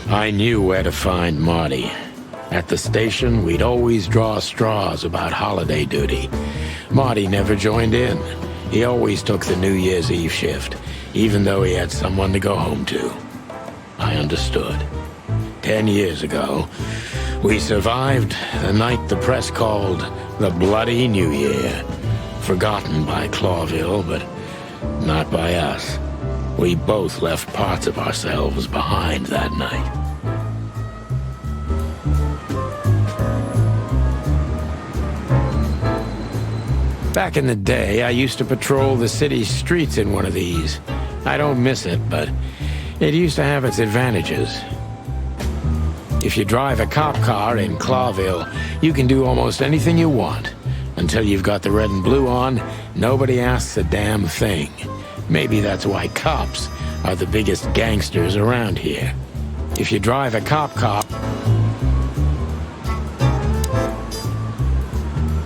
I knew where to find Marty. At the station, we'd always draw straws about holiday duty. Marty never joined in. He always took the New Year's Eve shift, even though he had someone to go home to. I understood. 10 years ago, we survived the night the press called the Bloody New Year. Forgotten by Clawville, but not by us. We both left parts of ourselves behind that night. Back in the day, I used to patrol the city's streets in one of these. I don't miss it, but it used to have its advantages. If you drive a cop car in Clawville, you can do almost anything you want. Until you've got the red and blue on, nobody asks a damn thing. Maybe that's why cops are the biggest gangsters around here. If you drive a cop car...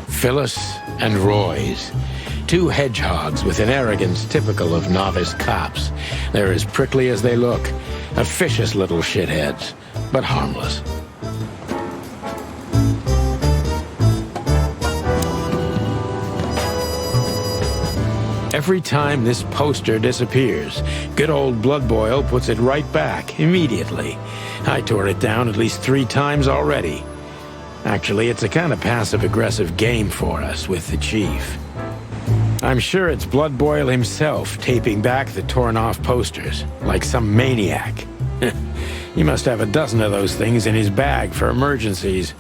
Phyllis and Roy's. Two hedgehogs with an arrogance typical of novice cops. They're as prickly as they look. Officious little shitheads, but harmless. Every time this poster disappears, good old Blood Boil puts it right back, immediately. I tore it down at least 3 times already. Actually, it's a kind of passive-aggressive game for us with the Chief. I'm sure it's Blood Boil himself taping back the torn-off posters, like some maniac. He must have a dozen of those things in his bag for emergencies.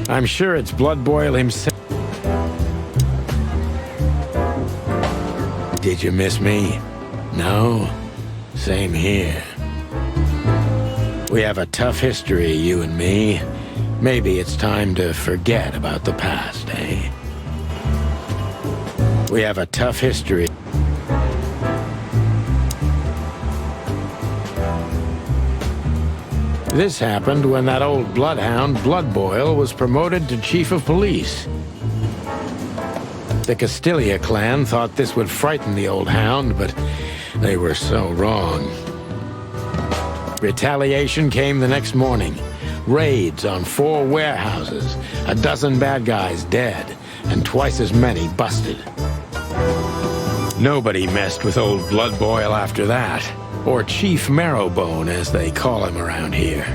I'm sure it's Blood Boil himself. Did you miss me? No? Same here. We have a tough history, you and me. Maybe it's time to forget about the past, eh? We have a tough history. This happened when that old bloodhound, Blood Boil, was promoted to Chief of Police. The Castilia clan thought this would frighten the old hound, but they were so wrong. Retaliation came the next morning. Raids on 4 warehouses, a dozen bad guys dead, and twice as many busted. Nobody messed with old Blood Boil after that, or Chief Marrowbone, as they call him around here.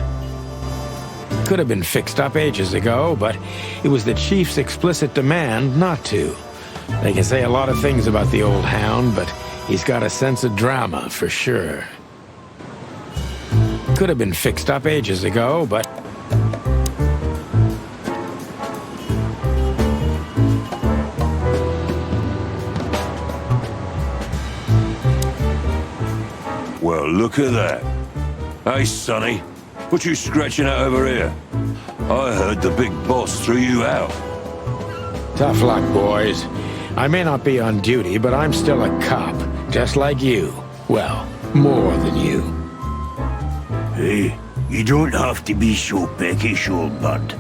Could have been fixed up ages ago, but it was the Chief's explicit demand not to. They can say a lot of things about the old hound, but he's got a sense of drama, for sure. Could have been fixed up ages ago, but... Well, look at that. Hey, Sonny, what you scratching at over here? I heard the big boss threw you out. Tough luck, boys. I may not be on duty, but I'm still a cop, just like you. Well, more than you. Hey, you don't have to be so peckish, old bird.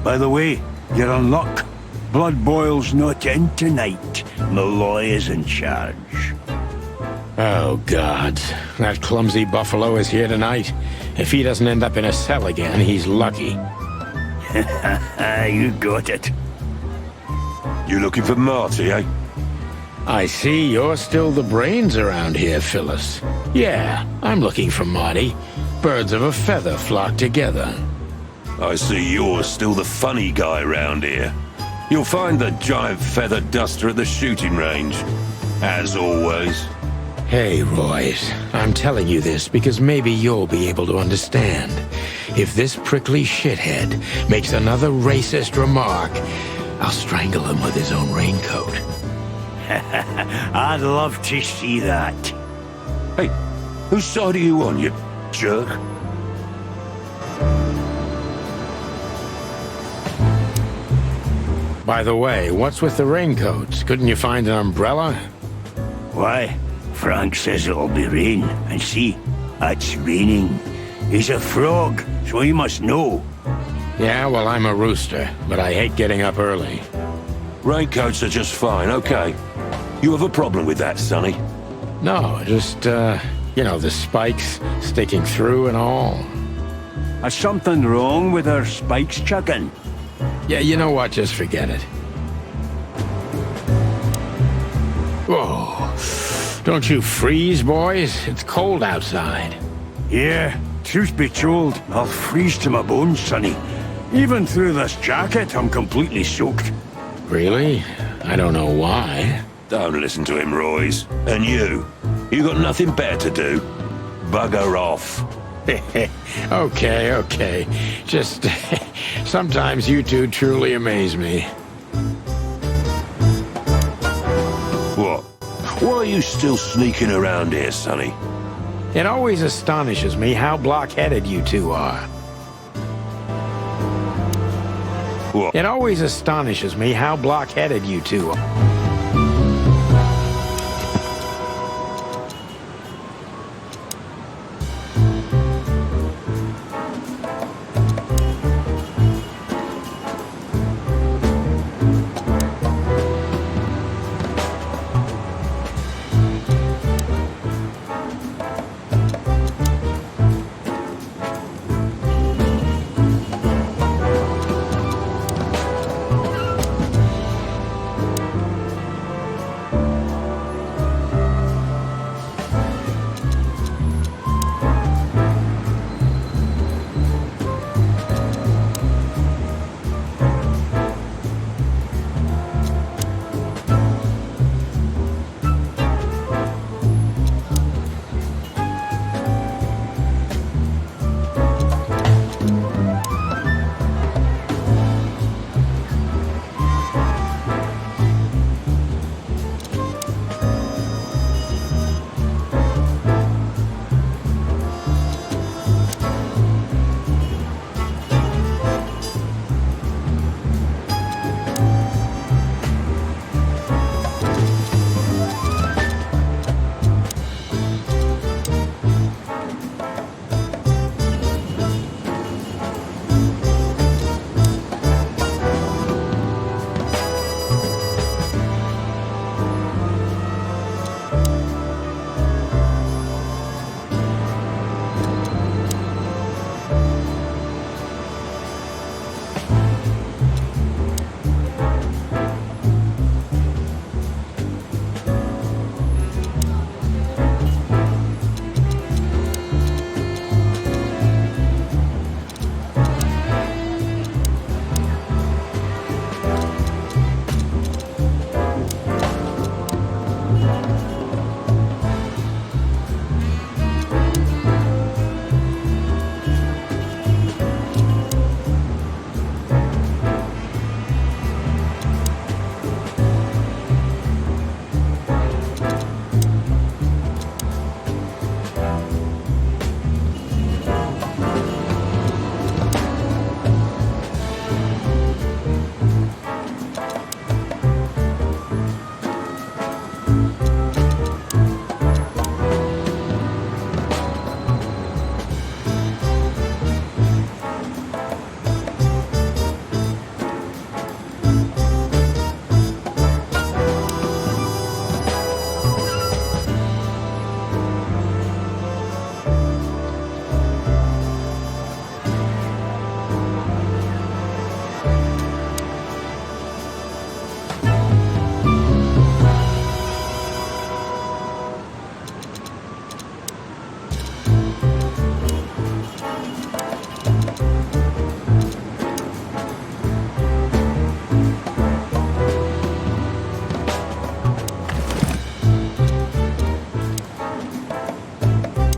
By the way, you're in luck. Blood Boil's not in tonight. Malloy is in charge. Oh, God. That clumsy buffalo is here tonight. If he doesn't end up in a cell again, he's lucky. You got it. You looking for Marty, eh? I see you're still the brains around here, Phyllis. Yeah, I'm looking for Marty. Birds of a feather flock together. I see you're still the funny guy round here. You'll find the giant feather duster at the shooting range. As always. Hey, Royce, I'm telling you this because maybe you'll be able to understand. If this prickly shithead makes another racist remark, I'll strangle him with his own raincoat. I'd love to see that. Hey, whose side are you on, you jerk? By the way, what's with the raincoats? Couldn't you find an umbrella? Why? Frank says it'll be rain, and see, it's raining. He's a frog, so he must know. Yeah, well, I'm a rooster, but I hate getting up early. Raincoats are just fine, okay. You have a problem with that, Sonny? No, just, You know, the spikes sticking through and all. Is something wrong with our spikes, chicken? Yeah, you know what? Just forget it. Whoa. Don't you freeze, boys? It's cold outside. Yeah, truth be told, I'll freeze to my bones, sonny. Even through this jacket, I'm completely soaked. Really? I don't know why. Don't listen to him, Royce. And you got nothing better to do. Bugger off. Okay. Just sometimes you two truly amaze me. What? Why are you still sneaking around here, Sonny? It always astonishes me how block-headed you two are. What? It always astonishes me how block-headed you two are.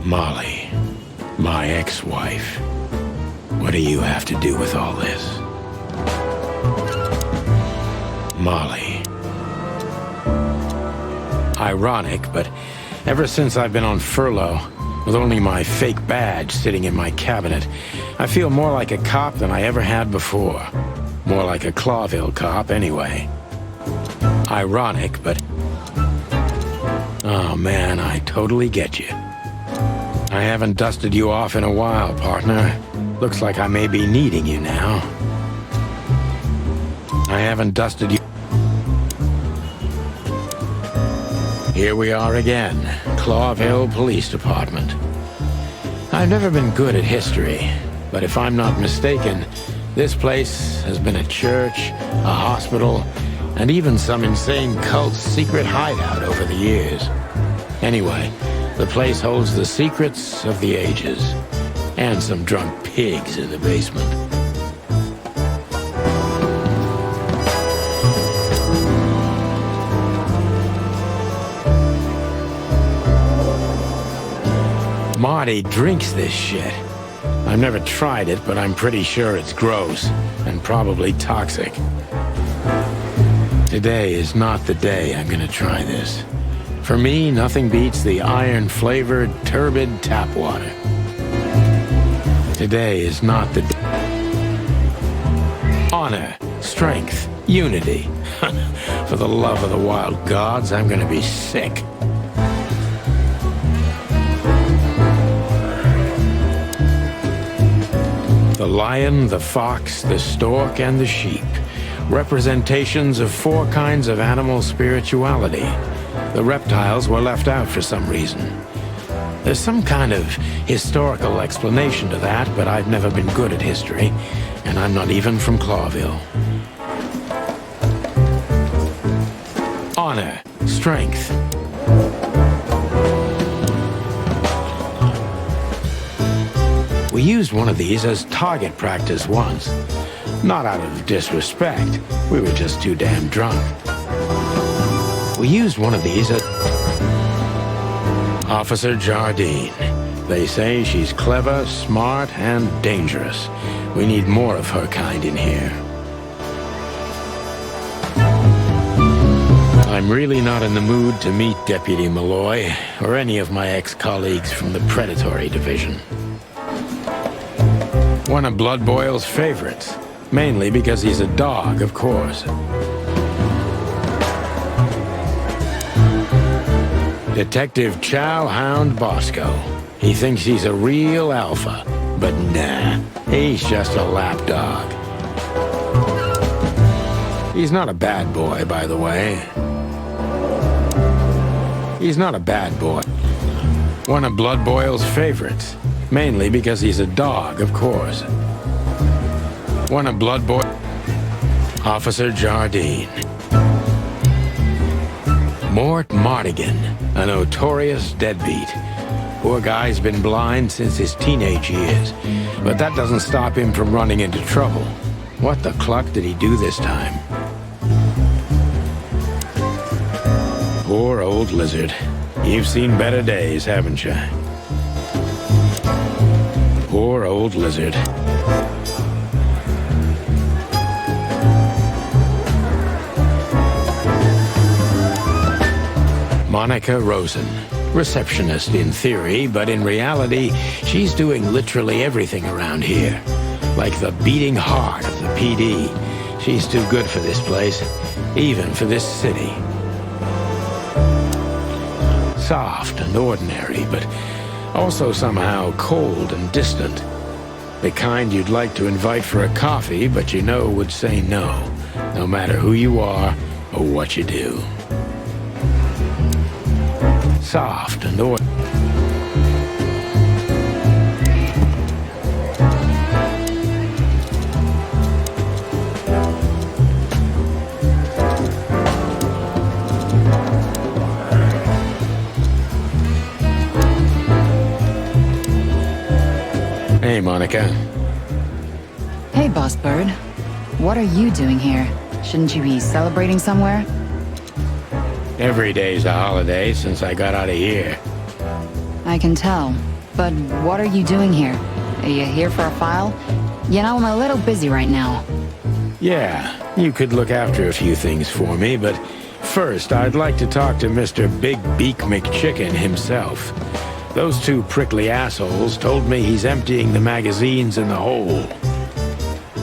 Molly, my ex-wife. What do you have to do with all this? Molly. Ironic, but ever since I've been on furlough, with only my fake badge sitting in my cabinet, I feel more like a cop than I ever had before. More like a Clawville cop, anyway. Ironic, but... oh, man, I totally get you. I haven't dusted you off in a while, partner. Looks like I may be needing you now. I haven't dusted you... Here we are again, Clawville Police Department. I've never been good at history, but if I'm not mistaken, this place has been a church, a hospital, and even some insane cult's secret hideout over the years. Anyway, the place holds the secrets of the ages, and some drunk pigs in the basement. Marty drinks this shit. I've never tried it, but I'm pretty sure it's gross, and probably toxic. Today is not the day I'm gonna try this. For me, nothing beats the iron-flavored, turbid tap water. Today is not the day. Honor, strength, unity. For the love of the wild gods, I'm gonna be sick. The lion, the fox, the stork, and the sheep. Representations of 4 kinds of animal spirituality. The reptiles were left out for some reason. There's some kind of historical explanation to that, but I've never been good at history, and I'm not even from Clawville. Honor, strength. We used one of these as target practice once. Not out of disrespect, we were just too damn drunk. We used one of these as Officer Jardine. They say she's clever, smart, and dangerous. We need more of her kind in here. I'm really not in the mood to meet Deputy Malloy, or any of my ex-colleagues from the Predatory Division. One of Blood Boyle's favorites, mainly because he's a dog, of course. Detective Chow Hound Bosco. He thinks he's a real alpha, but nah, he's just a lapdog. He's not a bad boy, by the way. He's not a bad boy. One of Blood Boyle's favorites, mainly because he's a dog, of course. One of Blood Boy... Officer Jardine. Mort Mardigan, a notorious deadbeat. Poor guy's been blind since his teenage years, but that doesn't stop him from running into trouble. What the cluck did he do this time? Poor old lizard. You've seen better days, haven't you? Poor old lizard. Monica Rosen. Receptionist in theory, but in reality, she's doing literally everything around here. Like the beating heart of the PD. She's too good for this place, even for this city. Soft and ordinary, but also somehow cold and distant. The kind you'd like to invite for a coffee, but you know would say no, no matter who you are or what you do. Soft and ordinary. Hey, Monica. Hey, Boss Bird. What are you doing here? Shouldn't you be celebrating somewhere? Every day's a holiday since I got out of here. I can tell. But what are you doing here? Are you here for a file? You know, I'm a little busy right now. Yeah, you could look after a few things for me, but first I'd like to talk to Mr. Big Beak McChicken himself. Those 2 prickly assholes told me he's emptying the magazines in the hole.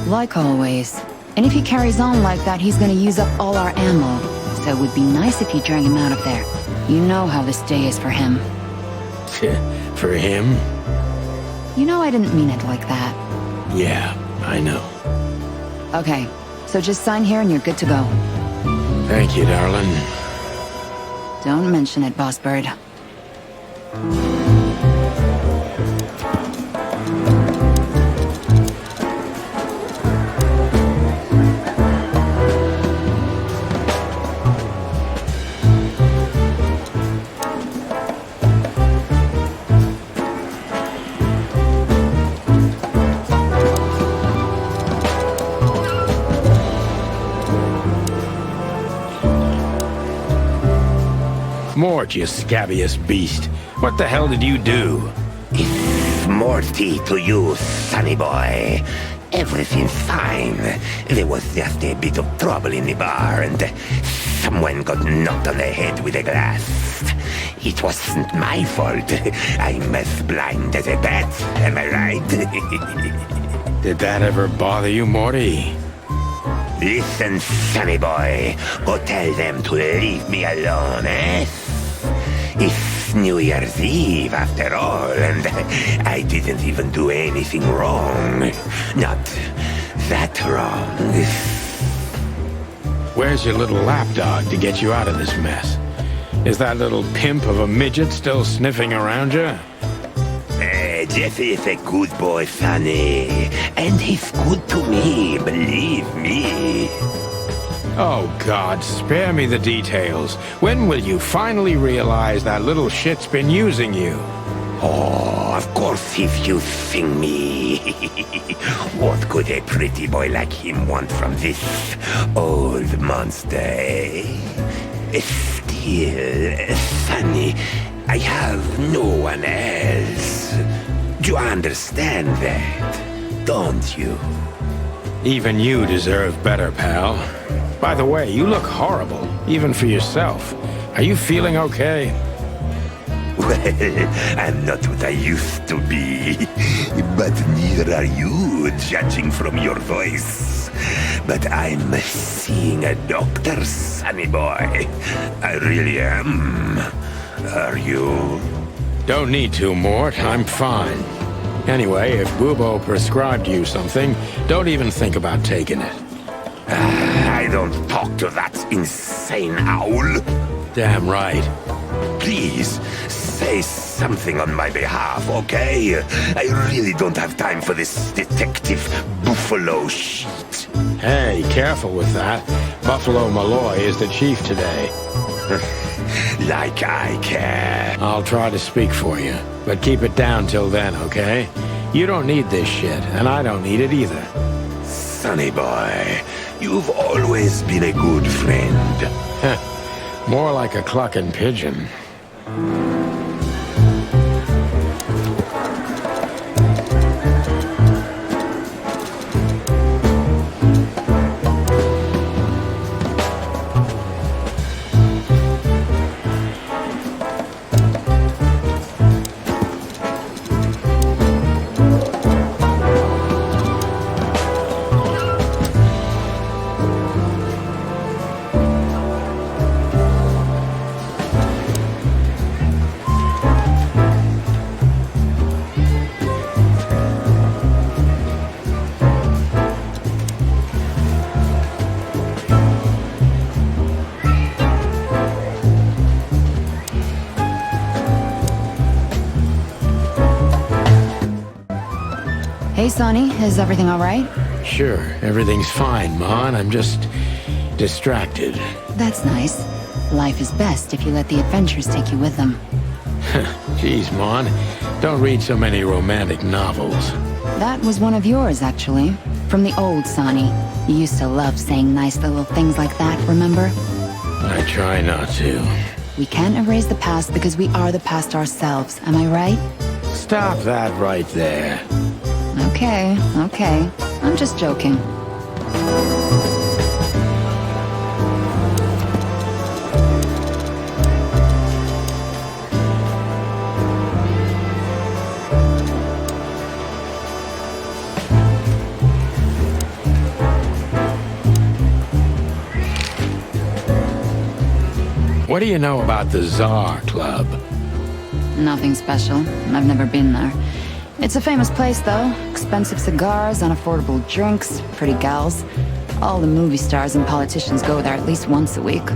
Like always. And if he carries on like that, he's gonna use up all our ammo. So it would be nice if you drag him out of there. You know how this day is for him. For him? You know I didn't mean it like that. Yeah, I know. Okay, so just sign here and you're good to go. Thank you, darling. Don't mention it, Boss Bird. Mort, you scabbiest beast. What the hell did you do? It's Morty to you, sonny boy. Everything's fine. There was just a bit of trouble in the bar, and someone got knocked on the head with a glass. It wasn't my fault. I'm as blind as a bat, am I right? Did that ever bother you, Morty? Listen, sonny boy. Go tell them to leave me alone, eh? It's New Year's Eve, after all, and I didn't even do anything wrong. Not that wrong. Where's your little lapdog to get you out of this mess? Is that little pimp of a midget still sniffing around you? Jesse is a good boy, Sonny. And he's good to me, believe me. Oh, God, spare me the details. When will you finally realize that little shit's been using you? Oh, of course he's using me. What could a pretty boy like him want from this old monster, eh? Still, Sonny, I have no one else. Do you understand that? Don't you? Even you deserve better, pal. By the way, you look horrible, even for yourself. Are you feeling okay? Well, I'm not what I used to be. But neither are you, judging from your voice. But I'm seeing a doctor, sonny boy. I really am. Are you? Don't need to, Mort. I'm fine. Anyway, if Bubo prescribed you something, don't even think about taking it. I don't talk to that insane owl. Damn right. Please, say something on my behalf, okay? I really don't have time for this Detective Buffalo shit. Hey, careful with that. Buffalo Malloy is the chief today. Like I care. I'll try to speak for you, but keep it down till then, okay? You don't need this shit, and I don't need it either. Sonny boy, you've always been a good friend. More like a clucking pigeon. Hey, Sonny, is everything all right? Sure, everything's fine, Mon. I'm just distracted. That's nice. Life is best if you let the adventures take you with them. Jeez, Mon. Don't read so many romantic novels. That was one of yours, actually. From the old Sonny. You used to love saying nice little things like that, remember? I try not to. We can't erase the past because we are the past ourselves, am I right? Stop that right there. Okay, okay. I'm just joking. What do you know about the Czar Club? Nothing special. I've never been there. It's a famous place, though. Expensive cigars, unaffordable drinks, pretty gals. All the movie stars and politicians go there at least once a week.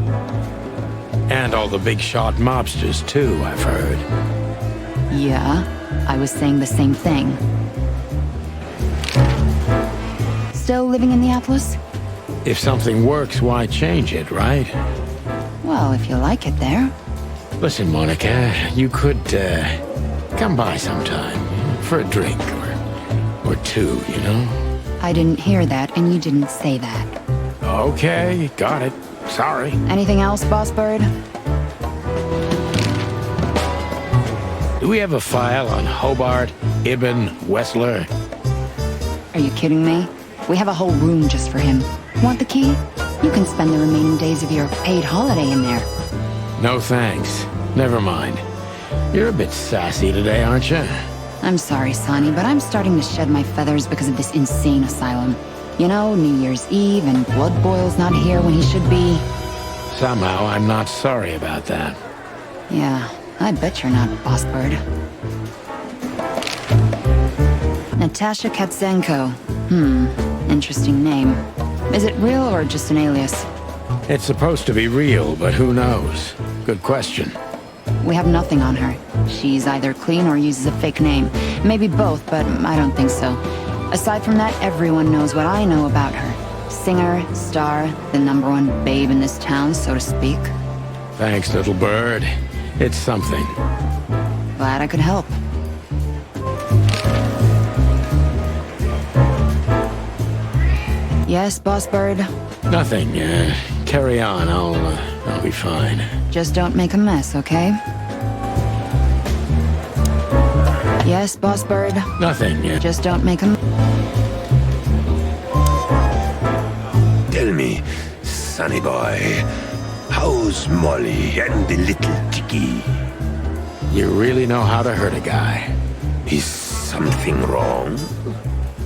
And all the big shot mobsters, too, I've heard. Yeah, I was saying the same thing. Still living in the Atlas? If something works, why change it, right? Well, if you like it there. Listen, Monica, you could, come by sometime. For a drink, or two, you know? I didn't hear that, and you didn't say that. Okay, got it. Sorry. Anything else, Boss Bird? Do we have a file on Hobart, Ibn, Wessler? Are you kidding me? We have a whole room just for him. Want the key? You can spend the remaining days of your paid holiday in there. No thanks. Never mind. You're a bit sassy today, aren't you? I'm sorry, Sonny, but I'm starting to shed my feathers because of this insane asylum. You know, New Year's Eve and Blood Boil's not here when he should be. Somehow I'm not sorry about that. Yeah, I bet you're not, Boss Bird. Natasha Katzenko. Interesting name. Is it real or just an alias? It's supposed to be real, but who knows? Good question. We have nothing on her. She's either clean or uses a fake name. Maybe both, but I don't think so. Aside from that, everyone knows what I know about her. Singer, star, the #1 babe in this town, so to speak. Thanks, little bird. It's something. Glad I could help. Yes, Boss Bird? Nothing. Carry on. I'll be fine. Just don't make a mess, okay? Yes, Boss Bird? Nothing. Just don't make a... Tell me, sonny boy, how's Molly and the little Tiki? You really know how to hurt a guy. Is something wrong?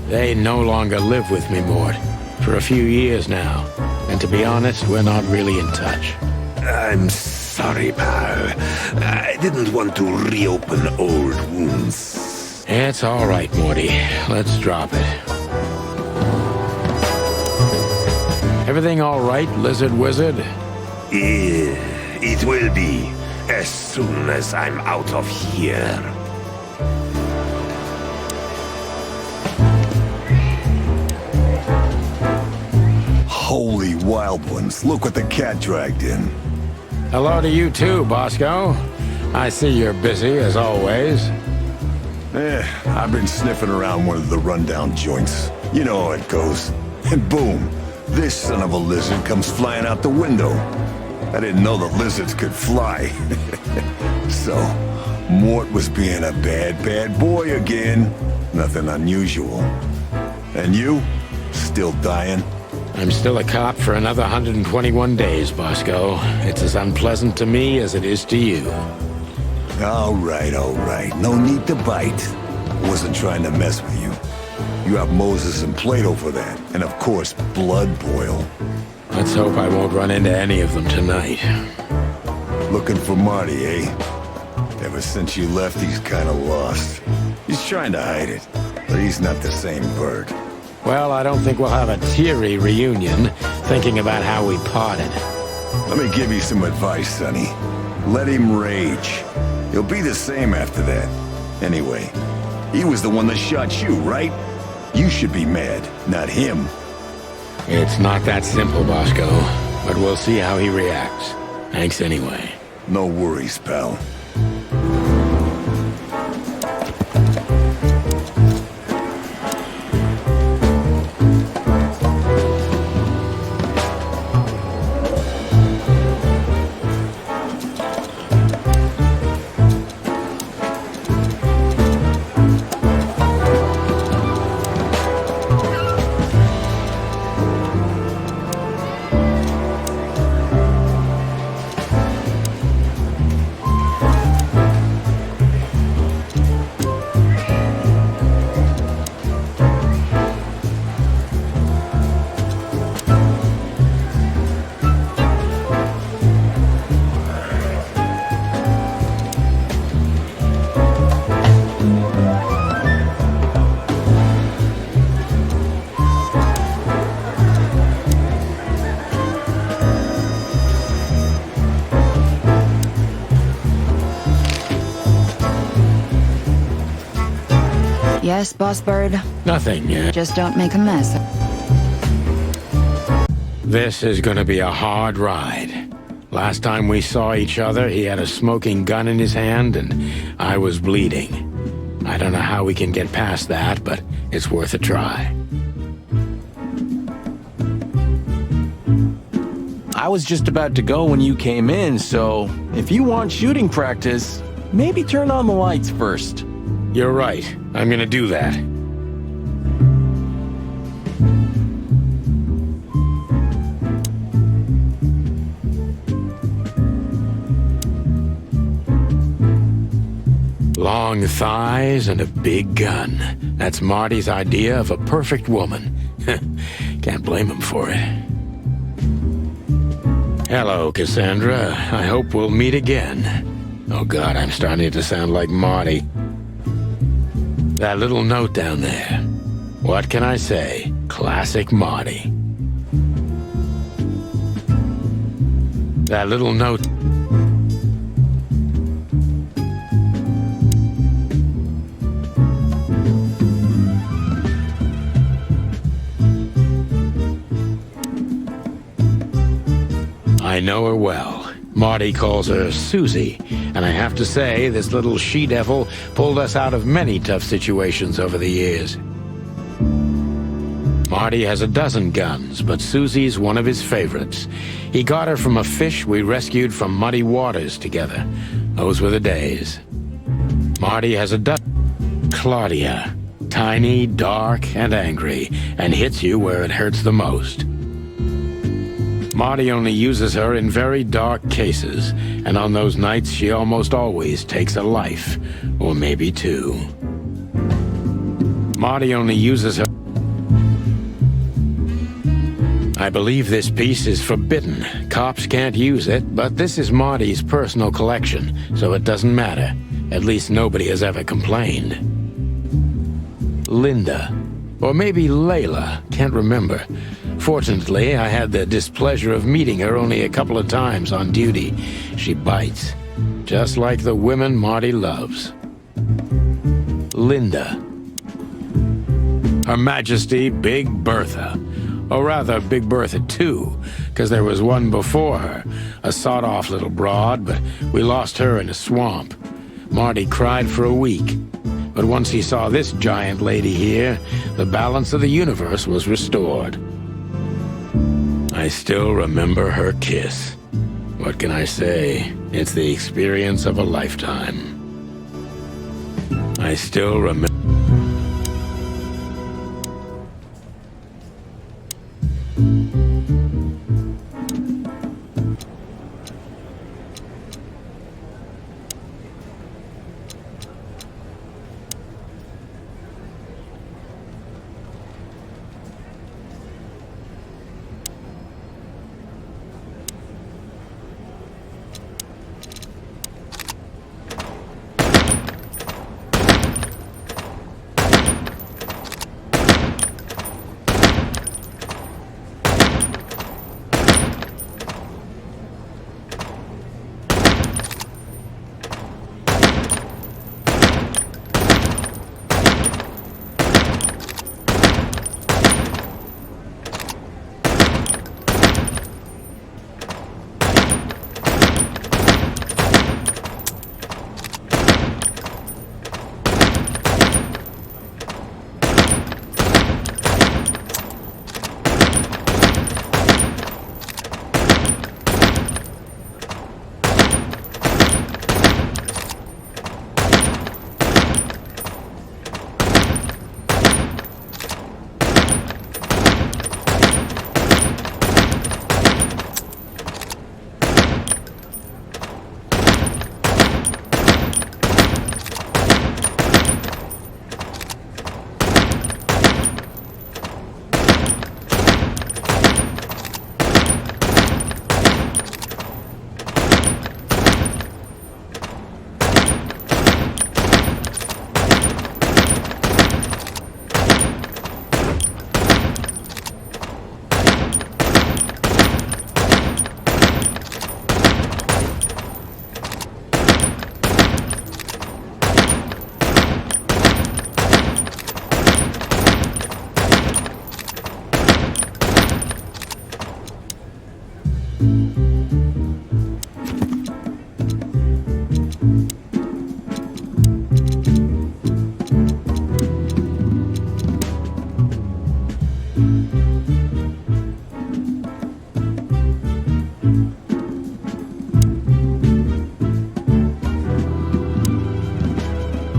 They no longer live with me, Mort. For a few years now. And to be honest, we're not really in touch. I'm sorry, pal. I didn't want to reopen old wounds. It's all right, Morty. Let's drop it. Everything all right, Lizard Wizard? Yeah, it will be, as soon as I'm out of here. Holy wild ones, look what the cat dragged in. Hello to you too, Bosco. I see you're busy, as always. I've been sniffing around one of the rundown joints. You know how it goes. And boom, this son of a lizard comes flying out the window. I didn't know the lizards could fly. So, Mort was being a bad boy again. Nothing unusual. And you? Still dying? I'm still a cop for another 121 days, Bosco. It's as unpleasant to me as it is to you. All right. No need to bite. Wasn't trying to mess with you. You have Moses and Plato for that. And of course, Blood Boil. Let's hope I won't run into any of them tonight. Looking for Marty, eh? Ever since you left, he's kinda lost. He's trying to hide it, but he's not the same bird. Well, I don't think we'll have a teary reunion, thinking about how we parted. Let me give you some advice, Sonny. Let him rage. He'll be the same after that. Anyway, he was the one that shot you, right? You should be mad, not him. It's not that simple, Bosco, but we'll see how he reacts. Thanks anyway. No worries, pal. Yes, Boss Bird? Nothing, Just don't make a mess. This is gonna be a hard ride. Last time we saw each other, he had a smoking gun in his hand, and I was bleeding. I don't know how we can get past that, but it's worth a try. I was just about to go when you came in, so if you want shooting practice, maybe turn on the lights first. You're right. I'm gonna do that. Long thighs and a big gun. That's Marty's idea of a perfect woman. Can't blame him for it. Hello, Cassandra. I hope we'll meet again. Oh God, I'm starting to sound like Marty. That little note down there. What can I say? Classic Marty. That little note... I know her well. Marty calls her Susie, and I have to say, this little she-devil pulled us out of many tough situations over the years. Marty has a dozen guns, but Susie's one of his favorites. He got her from a fish we rescued from muddy waters together. Those were the days. Marty has a Claudia. Tiny, dark, and angry, and hits you where it hurts the most. Marty only uses her in very dark cases, and on those nights she almost always takes a life, or maybe two. Marty only uses her... I believe this piece is forbidden. Cops can't use it, but this is Marty's personal collection, so it doesn't matter. At least nobody has ever complained. Linda. Or maybe Layla, can't remember. Fortunately, I had the displeasure of meeting her only a couple of times on duty. She bites, just like the women Marty loves. Linda. Her Majesty Big Bertha. Or rather, Big Bertha 2, because there was one before her, a sawed-off little broad, but we lost her in a swamp. Marty cried for a week. But once he saw this giant lady here, the balance of the universe was restored. I still remember her kiss. What can I say? It's the experience of a lifetime. I still remember...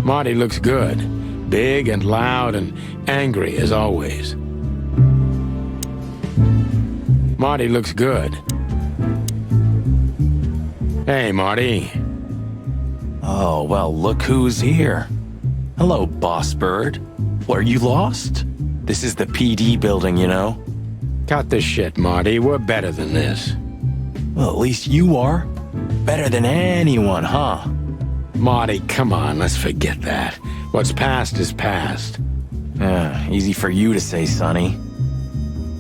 Marty looks good. Big and loud and angry as always. Marty looks good. Hey, Marty. Oh, well, look who's here. Hello, Boss Bird. Were you lost? This is the PD building, you know? Cut the shit, Marty. We're better than this. Well, at least you are. Better than anyone, huh? Marty, come on, let's forget that. What's past is past. Easy for you to say, Sonny.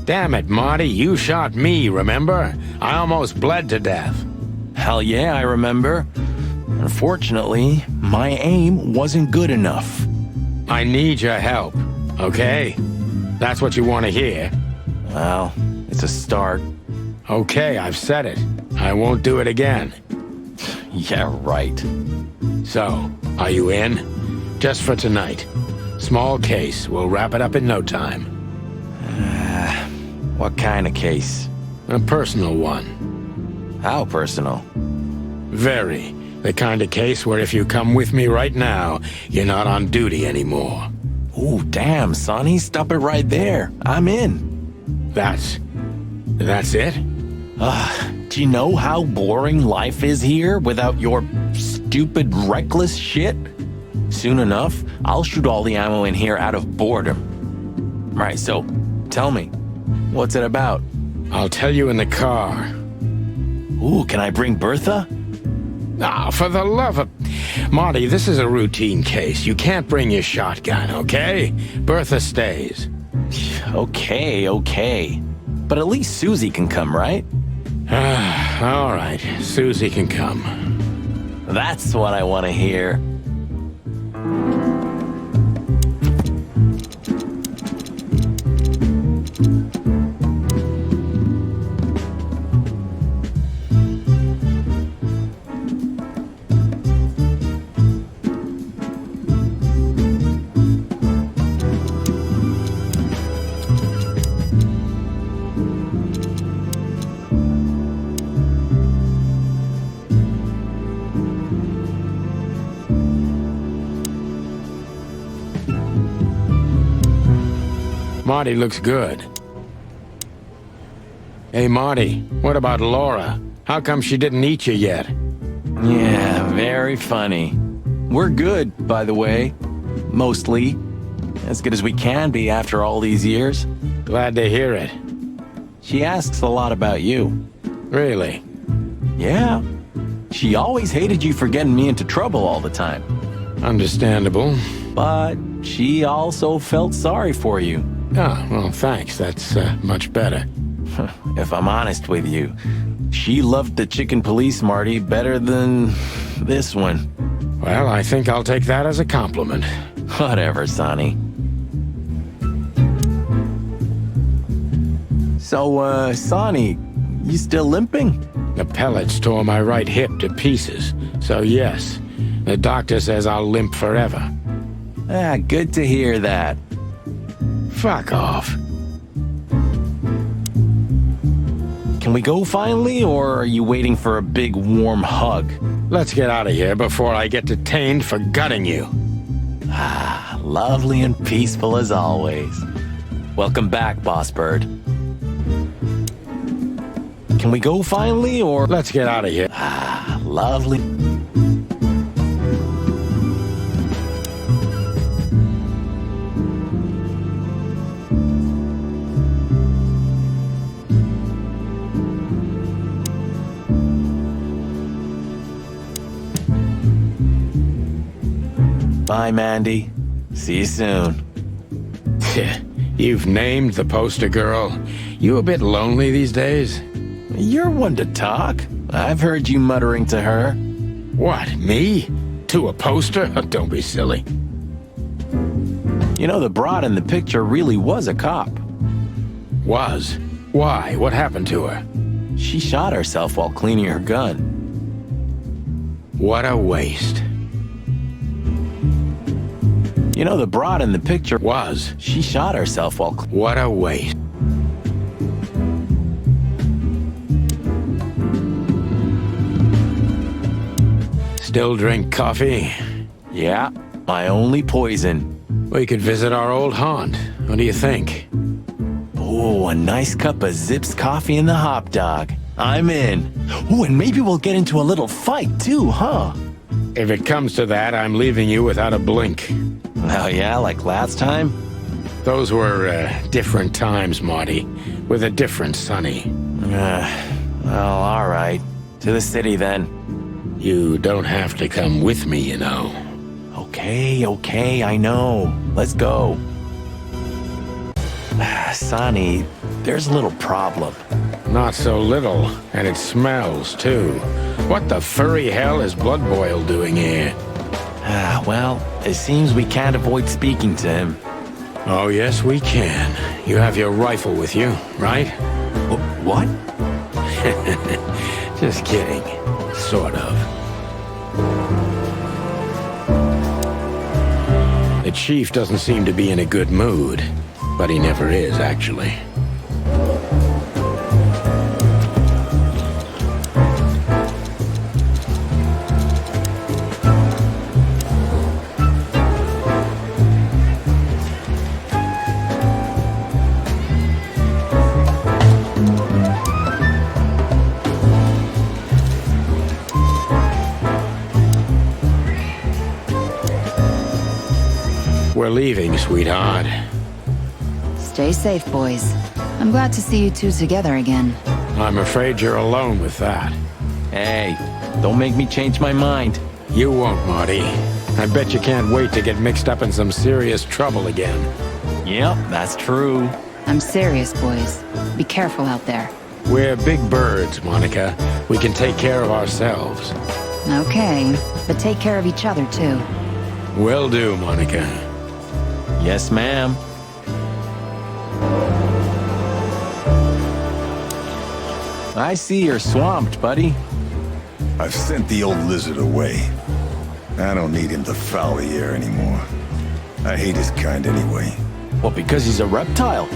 Damn it, Marty, you shot me, remember? I almost bled to death. Hell yeah, I remember. Unfortunately, my aim wasn't good enough. I need your help, okay? That's what you want to hear. Well, it's a start. Okay, I've said it. I won't do it again. Yeah, right. So, are you in? Just for tonight. Small case. We'll wrap it up in no time. What kind of case? A personal one. How personal? Very. The kind of case where if you come with me right now, you're not on duty anymore. Ooh, damn, Sonny, stop it right there. I'm in. That's it? Do you know how boring life is here without your stupid, reckless shit? Soon enough, I'll shoot all the ammo in here out of boredom. Right, so, tell me, what's it about? I'll tell you in the car. Ooh, can I bring Bertha? Ah, for the love of... Marty, this is a routine case. You can't bring your shotgun, okay? Bertha stays. Okay. But at least Susie can come, right? All right, Susie can come. That's what I want to hear. Marty looks good. Hey, Marty, what about Laura? How come she didn't eat you yet? Yeah, very funny. We're good, by the way. Mostly. As good as we can be after all these years. Glad to hear it. She asks a lot about you. Really? Yeah. She always hated you for getting me into trouble all the time. Understandable. But she also felt sorry for you. Ah, well, thanks. That's much better. If I'm honest with you, she loved the chicken police, Marty, better than this one. Well, I think I'll take that as a compliment. Whatever, Sonny. So, Sonny, you still limping? The pellets tore my right hip to pieces. So yes, the doctor says I'll limp forever. Ah, good to hear that. Fuck off. Can we go finally, or are you waiting for a big warm hug? Let's get out of here before I get detained for gutting you. Ah, lovely and peaceful as always. Welcome back, Boss Bird. Can we go finally, or... Let's get out of here. Ah, lovely. Bye, Mandy. See you soon. You've named the poster girl. You a bit lonely these days? You're one to talk. I've heard you muttering to her. What, me? To a poster? Oh, don't be silly. You know, the broad in the picture really was a cop. Was? Why? What happened to her? She shot herself while cleaning her gun. What a waste. You know, the broad in the picture, Was. she shot herself while... What a waste. Still drink coffee? Yeah, my only poison. We could visit our old haunt. What do you think? Oh, a nice cup of Zips coffee and the hop dog. I'm in. Oh, and maybe we'll get into a little fight too, huh? If it comes to that, I'm leaving you without a blink. Oh yeah, like last time? Those were different times, Marty, with a different Sonny. Well, all right. To the city then. You don't have to come with me, you know. Okay, I know. Let's go. Sonny, there's a little problem. Not so little, and it smells, too. What the furry hell is Blood Boil doing here? Well, it seems we can't avoid speaking to him. Oh, yes, we can. You have your rifle with you, right? What? Just kidding. Sort of. The chief doesn't seem to be in a good mood, but he never is, actually. We're leaving, sweetheart. Stay safe, boys. I'm glad to see you two together again. I'm afraid you're alone with that. Hey, don't make me change my mind. You won't, Marty. I bet you can't wait to get mixed up in some serious trouble again. Yep, that's true. I'm serious, boys. Be careful out there. We're big birds, Monica. We can take care of ourselves. Okay, but take care of each other, too. Will do, Monica. Yes, ma'am. I see you're swamped, buddy. I've sent the old lizard away. I don't need him to foul the air anymore. I hate his kind anyway. Well, because he's a reptile.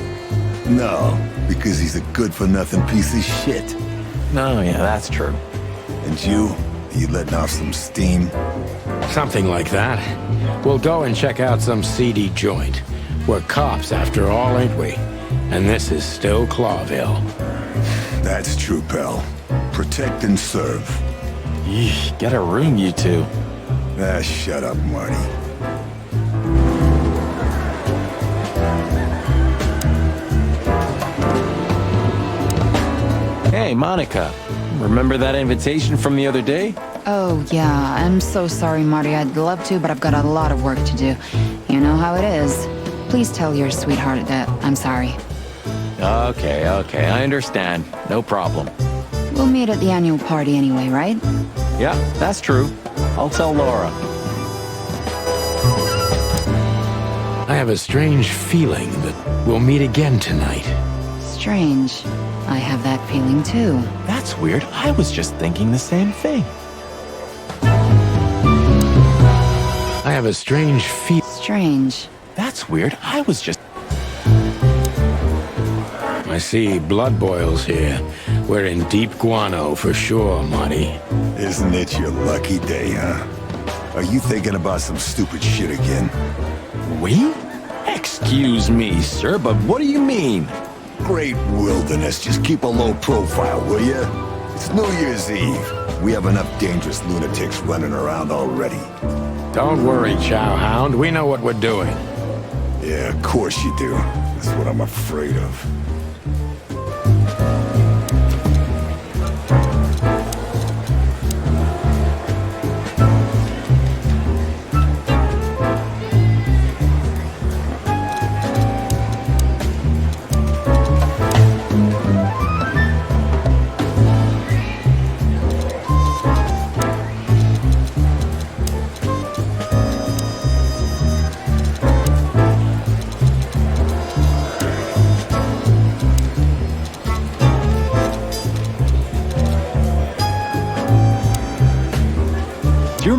No, because he's a good-for-nothing piece of shit. No, yeah, that's true. And you letting off some steam? Something like that. We'll go and check out some seedy joint. We're cops after all, ain't we? And this is still Clawville. That's true, pal. Protect and serve. Yeesh, get a room, you two. Ah, shut up, Marty. Hey, Monica. Remember that invitation from the other day? Oh, yeah, I'm so sorry, Marty. I'd love to, but I've got a lot of work to do. You know how it is. Please tell your sweetheart that I'm sorry. Okay, I understand. No problem. We'll meet at the annual party anyway, right? Yeah, that's true. I'll tell Laura. I have a strange feeling that we'll meet again tonight. Strange. I have that feeling, too. That's weird. I was just thinking the same thing. I have a strange feel. Strange. That's weird. I was just... I see blood boils here. We're in deep guano for sure, Marty. Isn't it your lucky day, huh? Are you thinking about some stupid shit again? We? Excuse me, sir, but what do you mean? Great wilderness, just keep a low profile, will you? It's New Year's Eve. We have enough dangerous lunatics running around already. Don't worry, Chowhound. We know what we're doing. Yeah, of course you do. That's what I'm afraid of.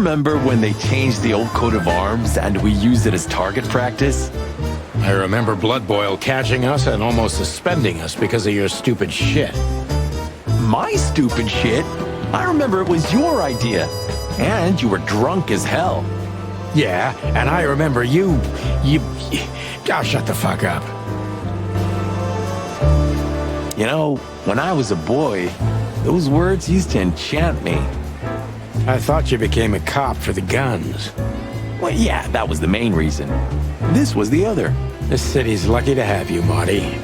remember when they changed the old coat of arms and we used it as target practice? I remember Blood Boil catching us and almost suspending us because of your stupid shit. My stupid shit? I remember it was your idea. And you were drunk as hell. Yeah, and I remember you... Oh, shut the fuck up. You know, when I was a boy, those words used to enchant me. I thought you became a cop for the guns. Well, yeah, that was the main reason. This was the other. This city's lucky to have you, Marty.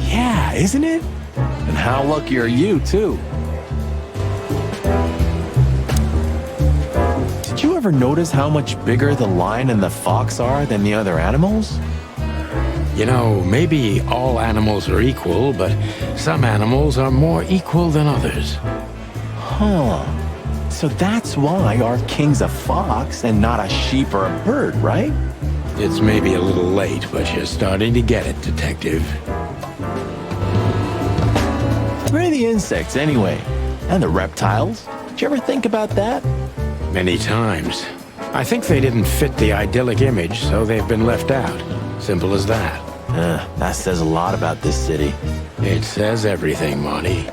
Yeah, isn't it? And how lucky are you, too? Did you ever notice how much bigger the lion and the fox are than the other animals? You know, maybe all animals are equal, but some animals are more equal than others. Huh. So that's why our king's a fox and not a sheep or a bird, right? It's maybe a little late, but you're starting to get it, Detective. Where are the insects, anyway? And the reptiles? Did you ever think about that? Many times. I think they didn't fit the idyllic image, so they've been left out. Simple as that. That says a lot about this city. It says everything, Monty.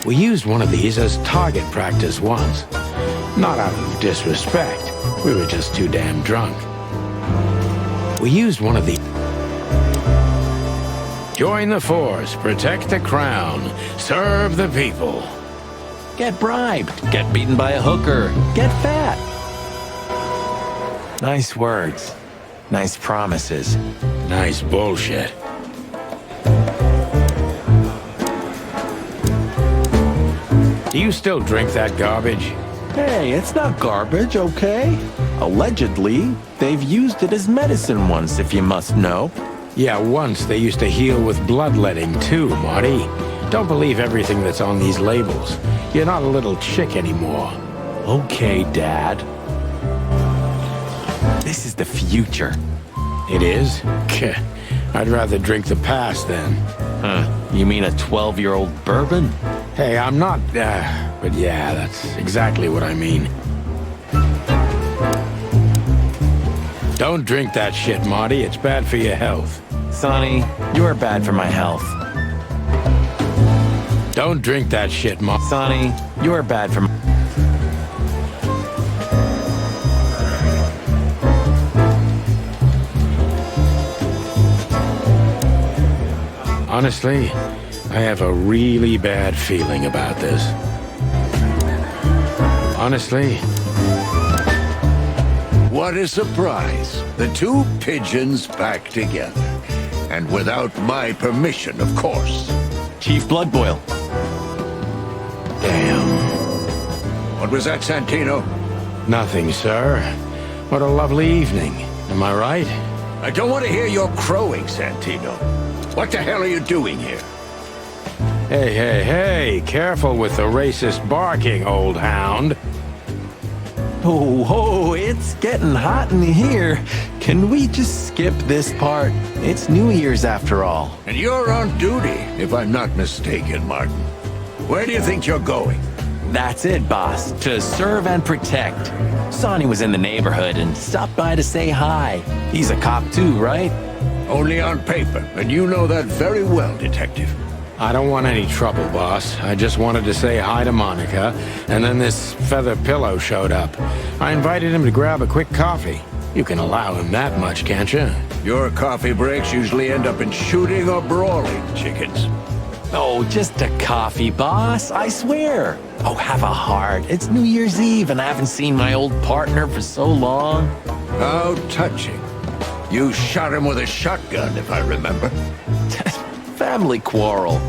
We used one of these as target practice once. Not out of disrespect. We were just too damn drunk. We used one of these. Join the force, protect the crown, serve the people. Get bribed, get beaten by a hooker, get fat. Nice words. Nice promises. Nice bullshit. Do you still drink that garbage? Hey, it's not garbage, okay? Allegedly, they've used it as medicine once, if you must know. Yeah, once they used to heal with bloodletting too, Marty. Don't believe everything that's on these labels. You're not a little chick anymore. Okay, Dad. This is the future. It is? I'd rather drink the past then. You mean a 12-year-old bourbon? Hey, I'm not, but yeah, that's exactly what I mean. Don't drink that shit, Marty. It's bad for your health. Sonny, you're bad for my health. Don't drink that shit, Marty. Sonny, you're bad for my... Honestly, I have a really bad feeling about this. Honestly... What a surprise. The two pigeons back together. And without my permission, of course. Chief Bloodboil. Damn. What was that, Santino? Nothing, sir. What a lovely evening. Am I right? I don't want to hear your crowing, Santino. What the hell are you doing here? Hey, hey, hey! Careful with the racist barking, old hound. Oh, it's getting hot in here. Can we just skip this part? It's New Year's after all. And you're on duty, if I'm not mistaken, Martin. Where do you think you're going? That's it, boss. To serve and protect. Sonny was in the neighborhood and stopped by to say hi. He's a cop too, right? Only on paper, and you know that very well, Detective. I don't want any trouble, boss. I just wanted to say hi to Monica, and then this feather pillow showed up. I invited him to grab a quick coffee. You can allow him that much, can't you? Your coffee breaks usually end up in shooting or brawling, chickens. Oh, just a coffee, boss, I swear. Oh, have a heart. It's New Year's Eve and I haven't seen my old partner for so long. How touching. You shot him with a shotgun, if I remember. Family quarrel.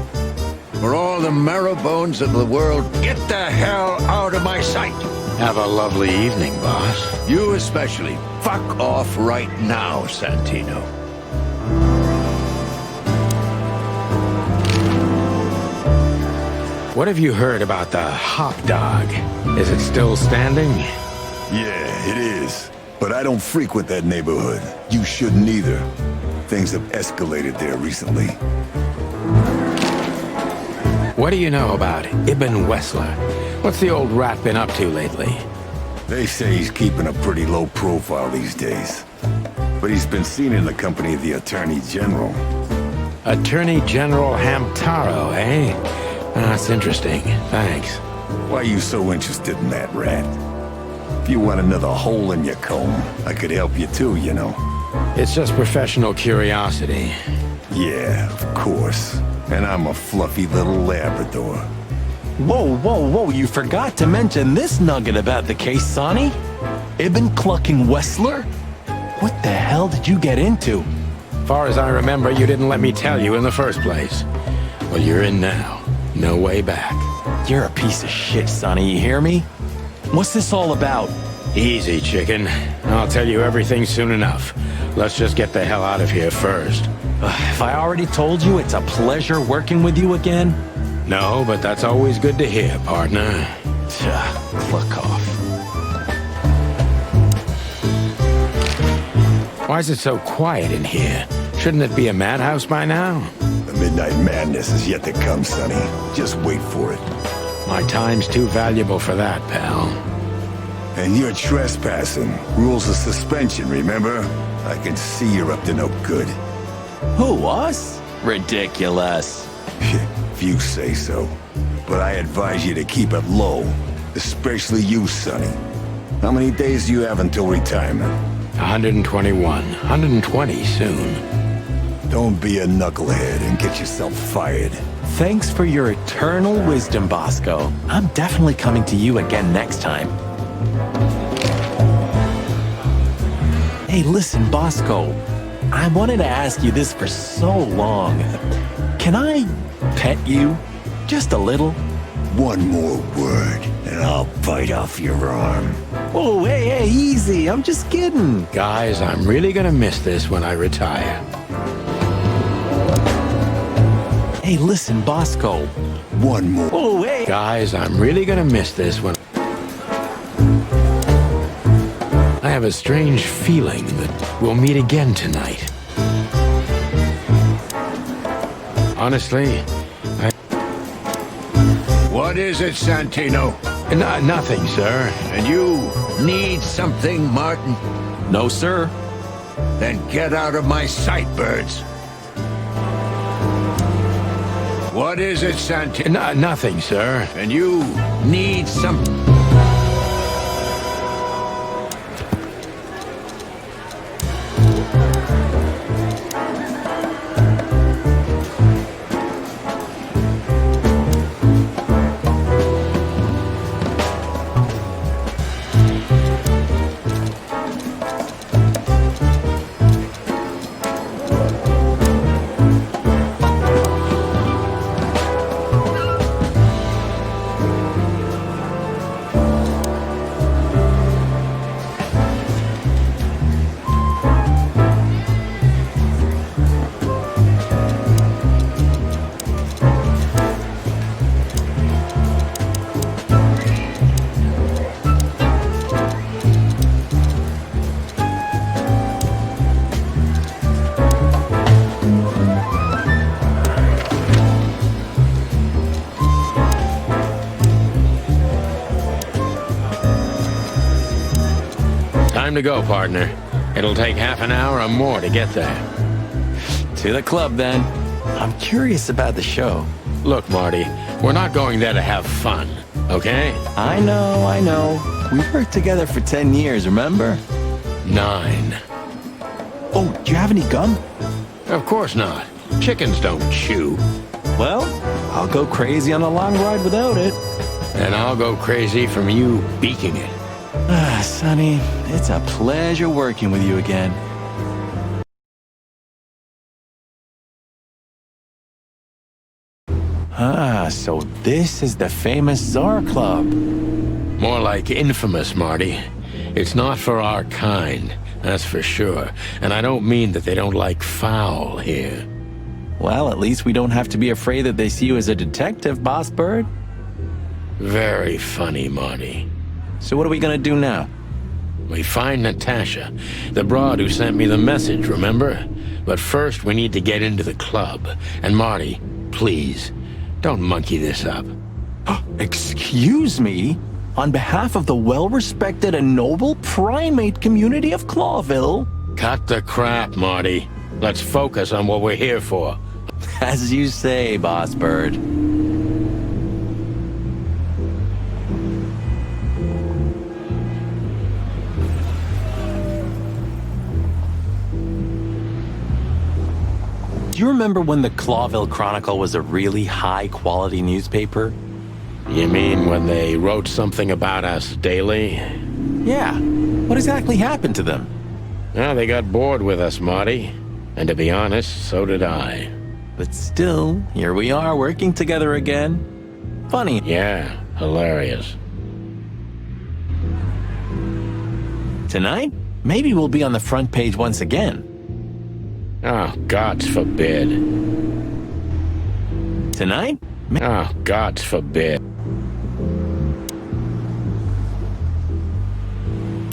For all the marrow bones of the world, get the hell out of my sight. Have a lovely evening, boss. You especially. Fuck off right now, Santino. What have you heard about the hop dog? Is it still standing? Yeah, it is. But I don't frequent that neighborhood. You shouldn't either. Things have escalated there recently. What do you know about Ibn Wessler? What's the old rat been up to lately? They say he's keeping a pretty low profile these days. But he's been seen in the company of the Attorney General. Attorney General Hamtaro, eh? That's interesting. Thanks. Why are you so interested in that, Rat? If you want another hole in your comb, I could help you too, you know. It's just professional curiosity. Yeah, of course. And I'm a fluffy little Labrador. Whoa, whoa, whoa, you forgot to mention this nugget about the case, Sonny. Ibn Clucking Wessler? What the hell did you get into? Far as I remember, you didn't let me tell you in the first place. Well, you're in now. No way back. You're a piece of shit, Sonny, you hear me? What's this all about? Easy, chicken. I'll tell you everything soon enough. Let's just get the hell out of here first. Have I already told you it's a pleasure working with you again? No, but that's always good to hear, partner. Fuck off. Why is it so quiet in here? Shouldn't it be a madhouse by now? The midnight madness is yet to come, Sonny. Just wait for it. My time's too valuable for that, pal. And you're trespassing. Rules of suspension, remember? I can see you're up to no good. Who, us? Ridiculous. If you say so. But I advise you to keep it low. Especially you, Sonny. How many days do you have until retirement? 121. 120 soon. Don't be a knucklehead and get yourself fired. Thanks for your eternal wisdom, Bosco. I'm definitely coming to you again next time. Hey, listen, Bosco. I wanted to ask you this for so long. Can I pet you? Just a little? One more word, and I'll bite off your arm. Whoa, hey, easy. I'm just kidding. Guys, I'm really gonna miss this when I retire. Hey, listen, Bosco. One more. Whoa, hey. Guys, I'm really gonna miss this when... I have a strange feeling that we'll meet again tonight. Honestly, What is it, Santino? nothing, sir. And you need something, Martin? No, sir. Then get out of my sight, birds. What is it, Santino? Nothing, sir. And you need some... Time to go, partner. It'll take half an hour or more to get there. To the club, then. I'm curious about the show. Look, Marty, we're not going there to have fun, okay? I know. We worked together for 10 years, remember? 9. Oh, do you have any gum? Of course not. Chickens don't chew. Well, I'll go crazy on a long ride without it. And I'll go crazy from you beaking it. Ah, Sonny, it's a pleasure working with you again. Ah, so this is the famous Tsar Club. More like infamous, Marty. It's not for our kind, that's for sure. And I don't mean that they don't like foul here. Well, at least we don't have to be afraid that they see you as a detective, Boss Bird. Very funny, Marty. So what are we gonna do now? We find Natasha, the broad who sent me the message, remember? But first we need to get into the club. And Marty, please, don't monkey this up. Excuse me? on behalf of the well-respected and noble primate community of Clawville. Cut the crap, Marty. Let's focus on what we're here for. As you say, Boss Bird. Do you remember when the Clawville Chronicle was a really high-quality newspaper? You mean when they wrote something about us daily? Yeah. What exactly happened to them? Well, they got bored with us, Marty. And to be honest, so did I. But still, here we are working together again. Funny. Yeah, hilarious. Tonight, maybe we'll be on the front page once again. Oh, God forbid. Tonight? Oh, God forbid.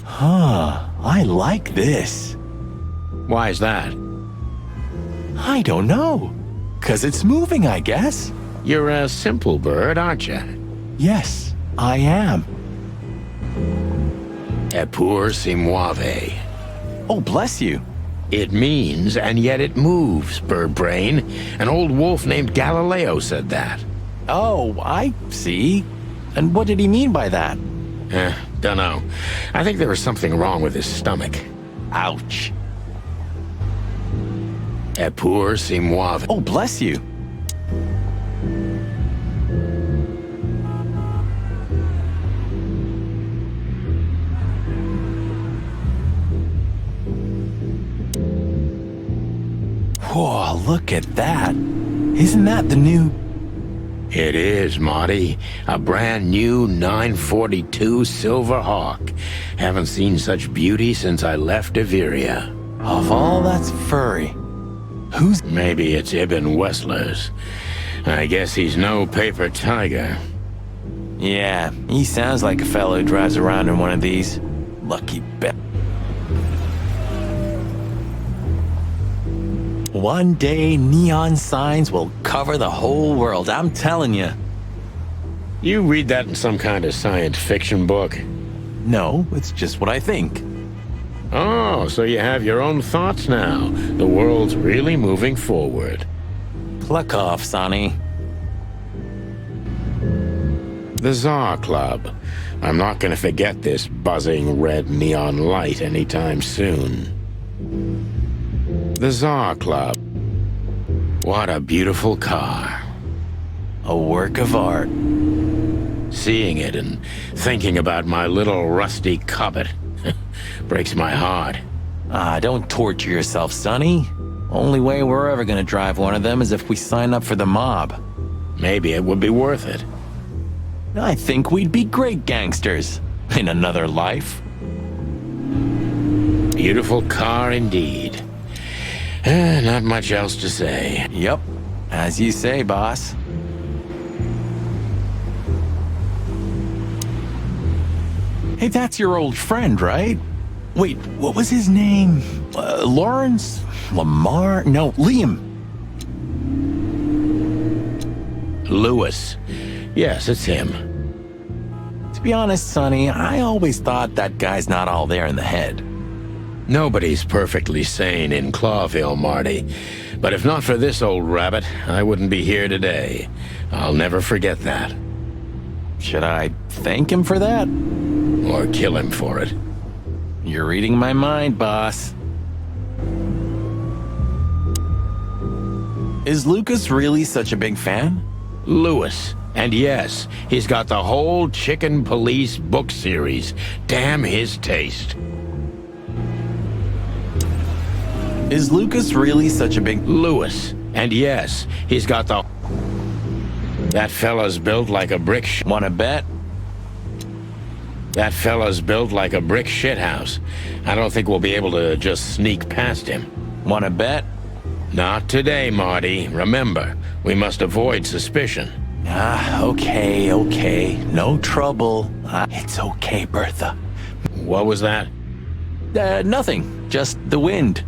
Huh, I like this. Why is that? I don't know. 'Cause it's moving, I guess. You're a simple bird, aren't you? Yes, I am. Epur si muove. Oh, bless you. It means, and yet it moves, bird brain. An old wolf named Galileo said that. Oh, I see. And what did he mean by that? Dunno. I think there was something wrong with his stomach. Ouch. Epur si muove. Oh, bless you. Whoa, look at that. Isn't that the new... It is, Marty. A brand new 942 Silver Hawk. Haven't seen such beauty since I left Iveria. Of all that's furry. Who's... Maybe it's Ibn Wessler's. I guess he's no paper tiger. Yeah, he sounds like a fellow who drives around in one of these. Lucky bet. One day, neon signs will cover the whole world, I'm telling you. You read that in some kind of science fiction book? No, it's just what I think. Oh, so you have your own thoughts now. The world's really moving forward. Pluck off, Sonny. The Tsar Club. I'm not gonna forget this buzzing red neon light anytime soon. The Tsar Club. What a beautiful car. A work of art. Seeing it and thinking about my little rusty Cobbett breaks my heart. Ah, don't torture yourself, Sonny. Only way we're ever gonna drive one of them is if we sign up for the mob. Maybe it would be worth it. I think we'd be great gangsters in another life. Beautiful car indeed. Not much else to say. Yep, as you say, boss. Hey, that's your old friend, right? Wait, what was his name? Lawrence? Lamar? No, Liam. Lewis. Yes, it's him. To be honest, Sonny, I always thought that guy's not all there in the head. Nobody's perfectly sane in Clawville, Marty. But if not for this old rabbit, I wouldn't be here today. I'll never forget that. Should I thank him for that? Or kill him for it. You're reading my mind, boss. Is Lucas really such a big fan? Lewis. And yes, he's got the whole Chicken Police book series. Damn his taste. Is Lucas really such a big... Lewis. And yes, he's got the... That fella's built like a brick Wanna bet? That fella's built like a brick shithouse. I don't think we'll be able to just sneak past him. Wanna bet? Not today, Marty. Remember, we must avoid suspicion. Okay. No trouble. It's okay, Bertha. What was that? Nothing. Just the wind.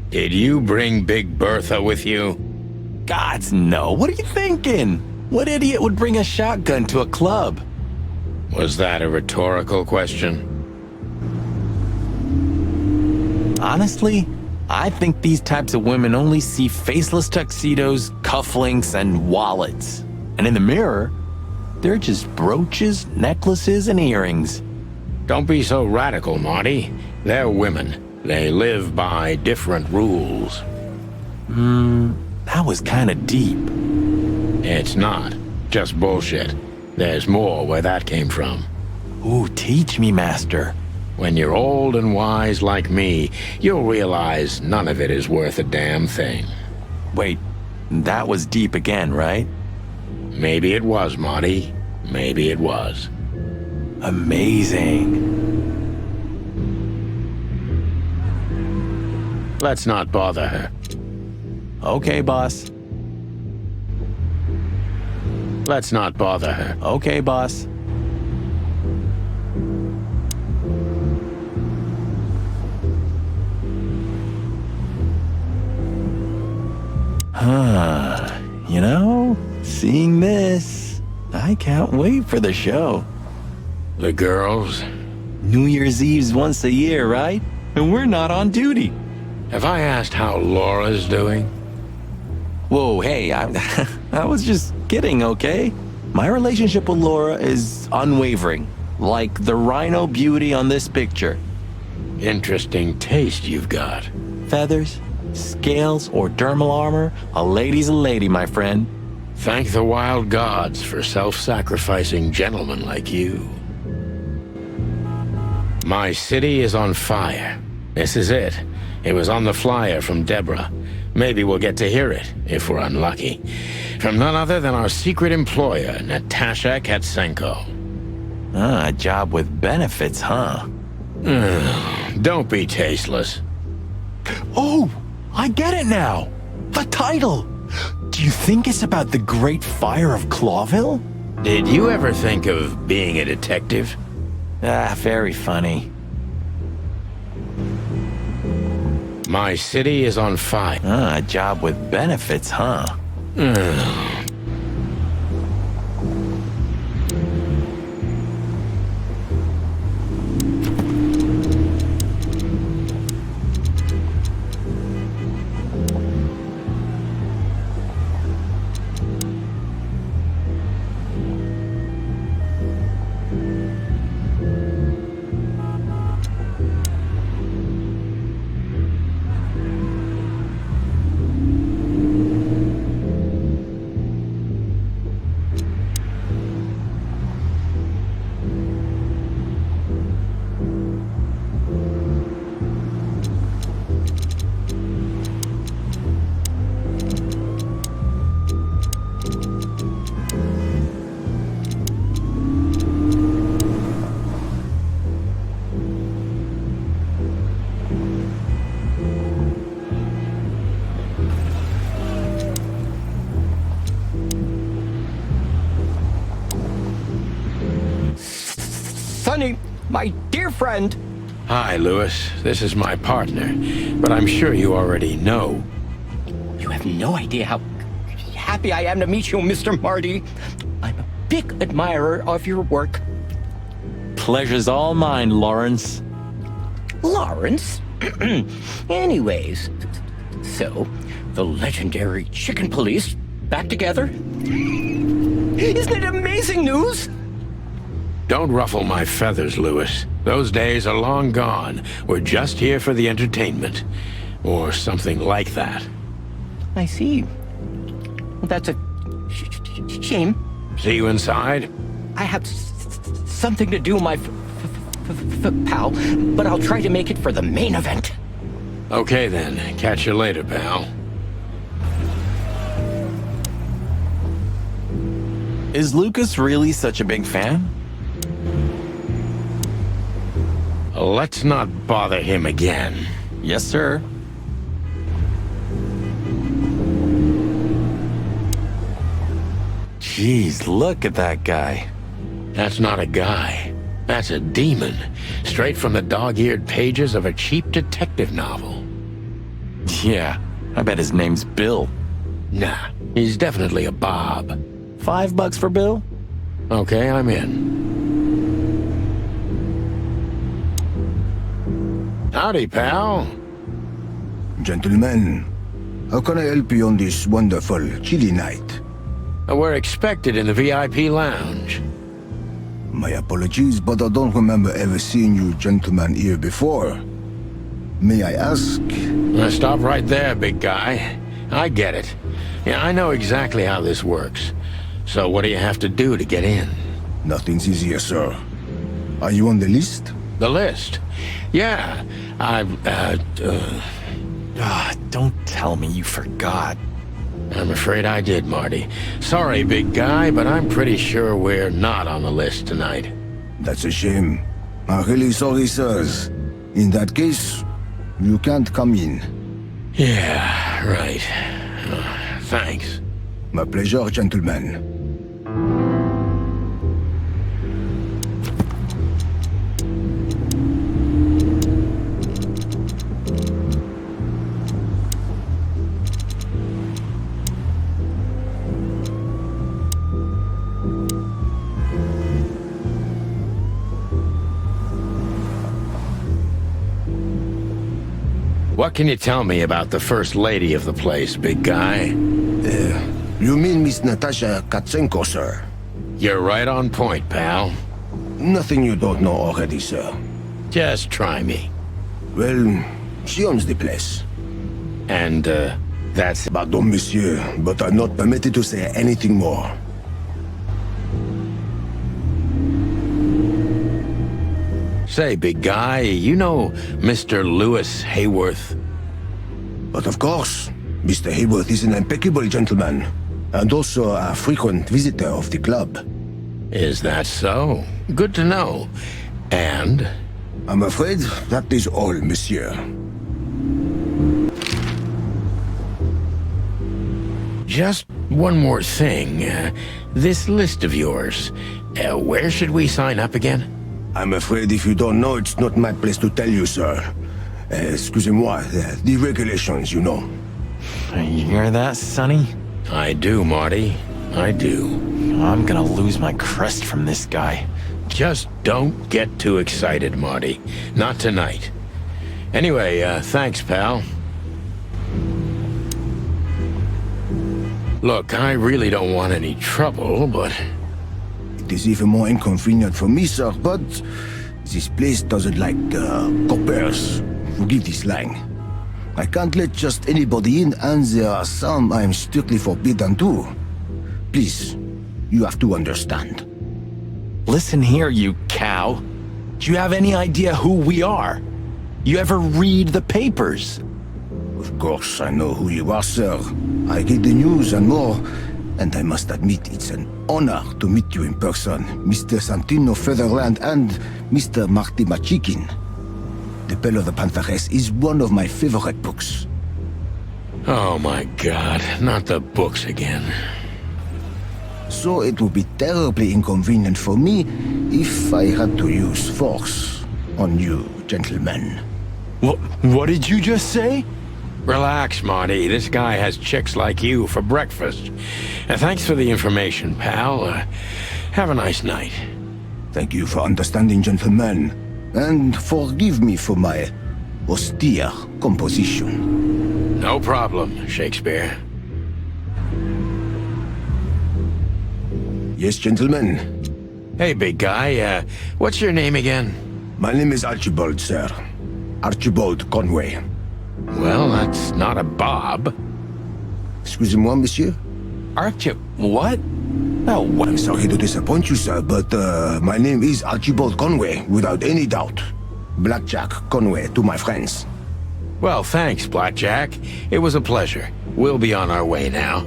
Did you bring Big Bertha with you? Gods, no. What are you thinking? What idiot would bring a shotgun to a club? Was that a rhetorical question? Honestly, I think these types of women only see faceless tuxedos, cufflinks, and wallets. And in the mirror, they're just brooches, necklaces, and earrings. Don't be so radical, Marty. They're women. They live by different rules. That was kind of deep. It's not. Just bullshit. There's more where that came from. Ooh, teach me, master. When you're old and wise like me, you'll realize none of it is worth a damn thing. Wait, that was deep again, right? Maybe it was, Marty. Maybe it was. Amazing. Let's not bother her. Okay, boss. Let's not bother her. Okay, boss. You know, seeing this, I can't wait for the show. The girls? New Year's Eve's once a year, right? And we're not on duty. Have I asked how Laura's doing? Whoa, hey, I was just kidding, okay? My relationship with Laura is unwavering, like the rhino beauty on this picture. Interesting taste you've got. Feathers, scales, or dermal armor, a lady's a lady, my friend. Thank the wild gods for self-sacrificing gentlemen like you. My city is on fire. This is it. It was on the flyer from Deborah. Maybe we'll get to hear it, if we're unlucky. From none other than our secret employer, Natasha Katsenko. Ah, a job with benefits, huh? Don't be tasteless. Oh, I get it now. The title. Do you think it's about the Great Fire of Clawville? Did you ever think of being a detective? Ah, very funny. My city is on fire. Ah, a job with benefits, huh? Sonny, my dear friend. Hi, Lewis. This is my partner, but I'm sure you already know. You have no idea how happy I am to meet you, Mr. Marty. I'm a big admirer of your work. Pleasure's all mine, Lawrence. Lawrence? Anyways, so, the legendary Chicken Police back together? Isn't it amazing news? Don't ruffle my feathers, Lewis. Those days are long gone. We're just here for the entertainment. Or something like that. I see. Well, that's a shame. See you inside? I have something to do, my pal, but I'll try to make it for the main event. Okay then. Catch you later, pal. Is Lucas really such a big fan? Let's not bother him again. Yes, sir. Jeez, look at that guy. That's not a guy. That's a demon. Straight from the dog-eared pages of a cheap detective novel. Yeah, I bet his name's Bill. Nah, he's definitely a Bob. $5 for Bill? Okay, I'm in. Howdy, pal. Gentlemen, how can I help you on this wonderful, chilly night? We're expected in the VIP lounge. My apologies, but I don't remember ever seeing you gentlemen here before. May I ask? Now stop right there, big guy. I get it. Yeah, I know exactly how this works. So what do you have to do to get in? Nothing's easier, sir. Are you on the list? The list? Yeah, Don't tell me you forgot. I'm afraid I did, Marty. Sorry, big guy, but I'm pretty sure we're not on the list tonight. That's a shame. I'm really sorry, sirs. In that case, you can't come in. Yeah, right. Thanks. My pleasure, gentlemen. What can you tell me about the first lady of the place, big guy? You mean Miss Natasha Katsenko, sir? You're right on point, pal. Nothing you don't know already, sir. Just try me. Well, she owns the place. And, that's... Pardon, monsieur, but I'm not permitted to say anything more. Say, big guy, you know Mr. Lewis Hayworth? But of course, Mr. Hayworth is an impeccable gentleman, and also a frequent visitor of the club. Is that so? Good to know. And? I'm afraid that is all, monsieur. Just one more thing. This list of yours, where should we sign up again? I'm afraid if you don't know, it's not my place to tell you, sir. Excusez-moi, the regulations, you know. You hear that, Sonny? I do, Marty. I do. I'm gonna lose my crest from this guy. Just don't get too excited, Marty. Not tonight. Anyway, thanks, pal. Look, I really don't want any trouble, but... It is even more inconvenient for me, sir, but this place doesn't like coppers. Forgive this slang. I can't let just anybody in, and there are some I am strictly forbidden to. Please, you have to understand. Listen here, you cow. Do you have any idea who we are? You ever read the papers? Of course, I know who you are, sir. I get the news and more, and I must admit it's an honor to meet you in person, Mr. Santino Featherland and Mr. Marty Machikin. The Bell of the Pantheress is one of my favorite books. Oh my God, not the books again. So it would be terribly inconvenient for me if I had to use force on you, gentlemen. What did you just say? Relax, Marty. This guy has chicks like you for breakfast. Thanks for the information, pal. Have a nice night. Thank you for understanding, gentlemen, and forgive me for my austere composition. No problem, Shakespeare. Yes, gentlemen. Hey, big guy, what's your name again? My name is Archibald, sir. Archibald Conway. Well, that's not a Bob. Excusez-moi, monsieur? Archie, what? Oh, what? I'm sorry to disappoint you, sir, but my name is Archibald Conway, without any doubt. Blackjack Conway to my friends. Well, thanks, Blackjack. It was a pleasure. We'll be on our way now.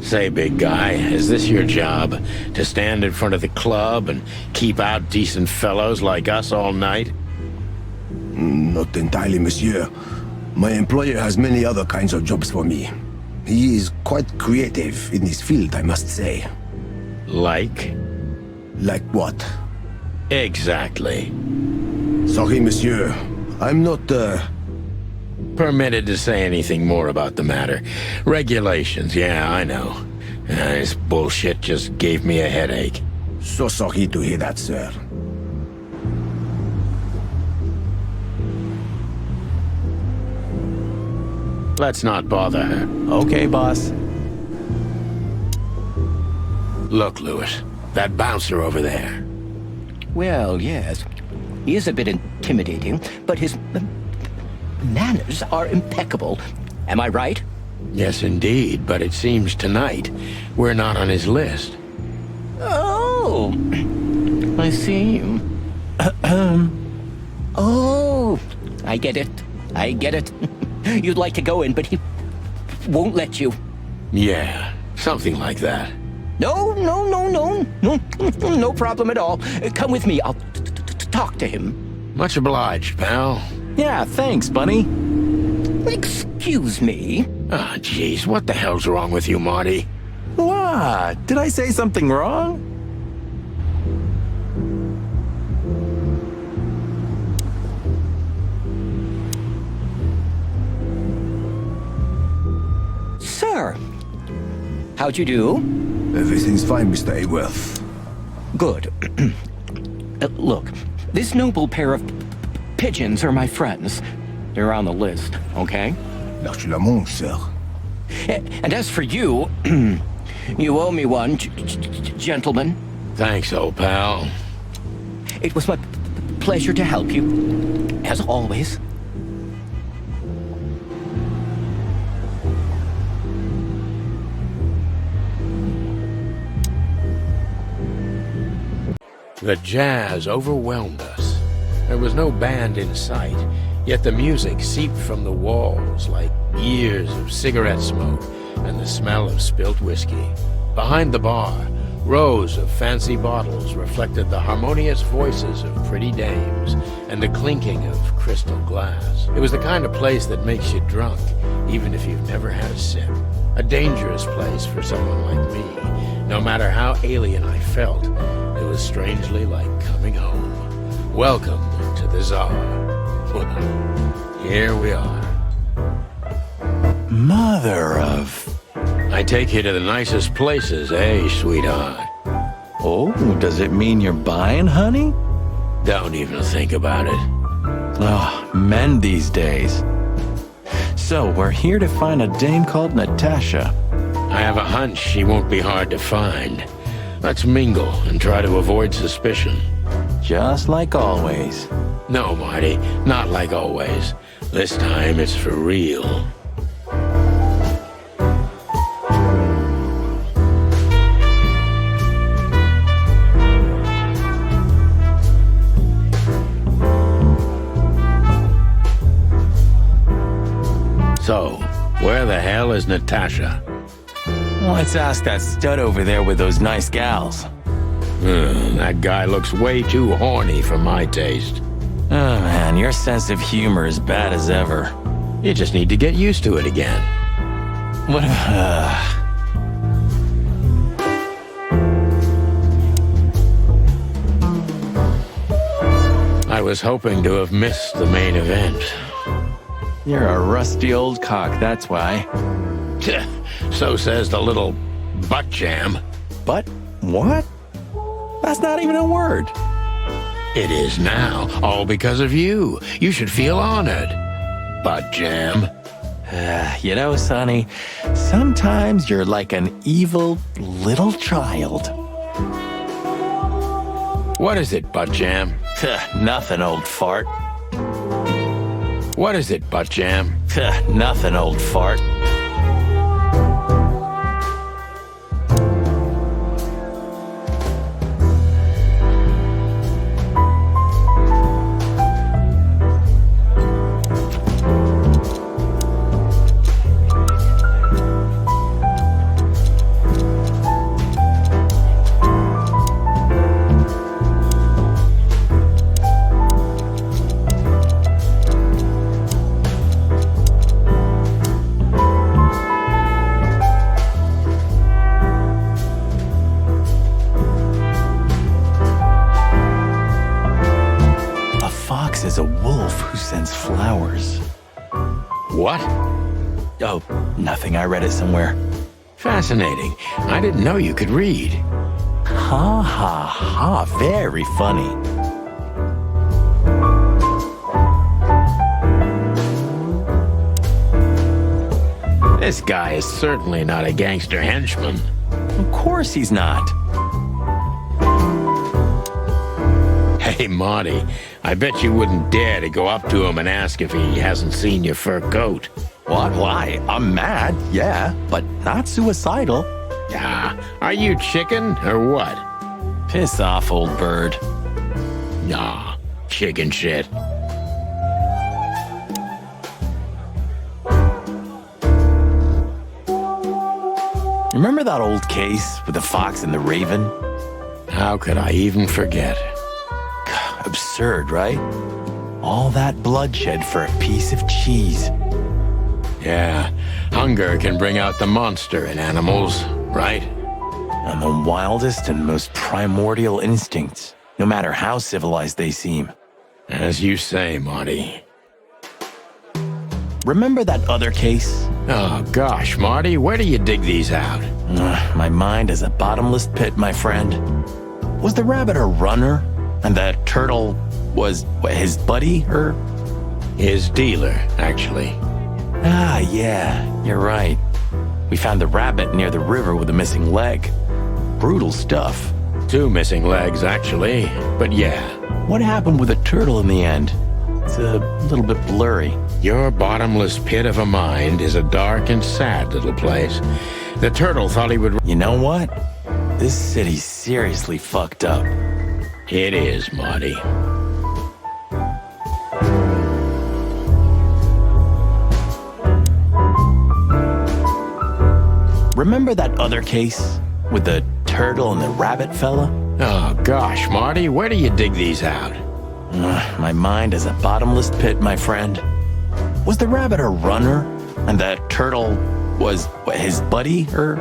Say, big guy, is this your job? To stand in front of the club and keep out decent fellows like us all night? Not entirely, monsieur. My employer has many other kinds of jobs for me. He is quite creative in his field, I must say. Like? Like what? Exactly. Sorry, monsieur. I'm not, permitted to say anything more about the matter. Regulations, yeah, I know. This bullshit just gave me a headache. So sorry to hear that, sir. Let's not bother her. Okay, boss. Look, Lewis, that bouncer over there. Well, yes. He is a bit intimidating, but his manners are impeccable. Am I right? Yes, indeed, but it seems tonight we're not on his list. Oh, I see. Oh, I get it. I get it. You'd like to go in, but he won't let you. Yeah, something like that. No, no problem at all. Come with me. I'll talk to him. Much obliged, pal. Yeah, thanks, Bunny. Excuse me. Ah, jeez, what the hell's wrong with you, Marty? What? Did I say something wrong? Sir, how'd you do? Everything's fine, Mr. Ayworth. Good. Look, this noble pair of pigeons are my friends. They're on the list, okay? Merci Lamont, sir. And as for you, you owe me one, gentlemen. Thanks, old pal. It was my pleasure to help you, as always. The jazz overwhelmed us. There was no band in sight, yet the music seeped from the walls like years of cigarette smoke and the smell of spilt whiskey. Behind the bar, rows of fancy bottles reflected the harmonious voices of pretty dames and the clinking of crystal glass. It was the kind of place that makes you drunk, even if you've never had a sip. A dangerous place for someone like me. No matter how alien I felt, it was strangely like coming home. Welcome to the Tsar. Here we are. Mother of... I take you to the nicest places, eh, sweetheart? Oh, does it mean you're buying, honey? Don't even think about it. Oh, men these days. So, we're here to find a dame called Natasha. I have a hunch she won't be hard to find. Let's mingle and try to avoid suspicion. Just like always. No, Marty, not like always. This time it's for real. So, where the hell is Natasha? Let's ask that stud over there with those nice gals. That guy looks way too horny for my taste. Oh man, your sense of humor is bad as ever. You just need to get used to it again. What? I was hoping to have missed the main event. You're a rusty old cock, that's why. So says the little butt jam. But what? That's not even a word. It is now, all because of you. You should feel honored. Butt jam. You know, Sonny, sometimes you're like an evil little child. What is it, butt jam? Nothing, old fart. What is it, butt jam? Nothing, old fart. Is a wolf who sends flowers. What? Oh, nothing. I read it somewhere. Fascinating. I didn't know you could read. Ha ha ha, very funny. This guy is certainly not a gangster henchman. Of course he's not. Hey, Marty, I bet you wouldn't dare to go up to him and ask if he hasn't seen your fur coat. What? Why? I'm mad, yeah, but not suicidal. Ah, are you chicken or what? Piss off, old bird. Nah, chicken shit. Remember that old case with the fox and the raven? How could I even forget? Absurd, right? All that bloodshed for a piece of cheese. Yeah, hunger can bring out the monster in animals, right? And the wildest and most primordial instincts, no matter how civilized they seem. As you say, Marty. Remember that other case? Oh, gosh, Marty, where do you dig these out? My mind is a bottomless pit, my friend. Was the rabbit a runner? And the turtle was his buddy, or? His dealer, actually. Ah, yeah, you're right. We found the rabbit near the river with a missing leg. Brutal stuff. 2 missing legs, actually, but yeah. What happened with the turtle in the end? It's a little bit blurry. Your bottomless pit of a mind is a dark and sad little place. The turtle thought he would... You know what? This city's seriously fucked up. It is, Marty. Remember that other case with the turtle and the rabbit fella? Oh, gosh, Marty, where do you dig these out? My mind is a bottomless pit, my friend. Was the rabbit a runner? And the turtle was his buddy, or?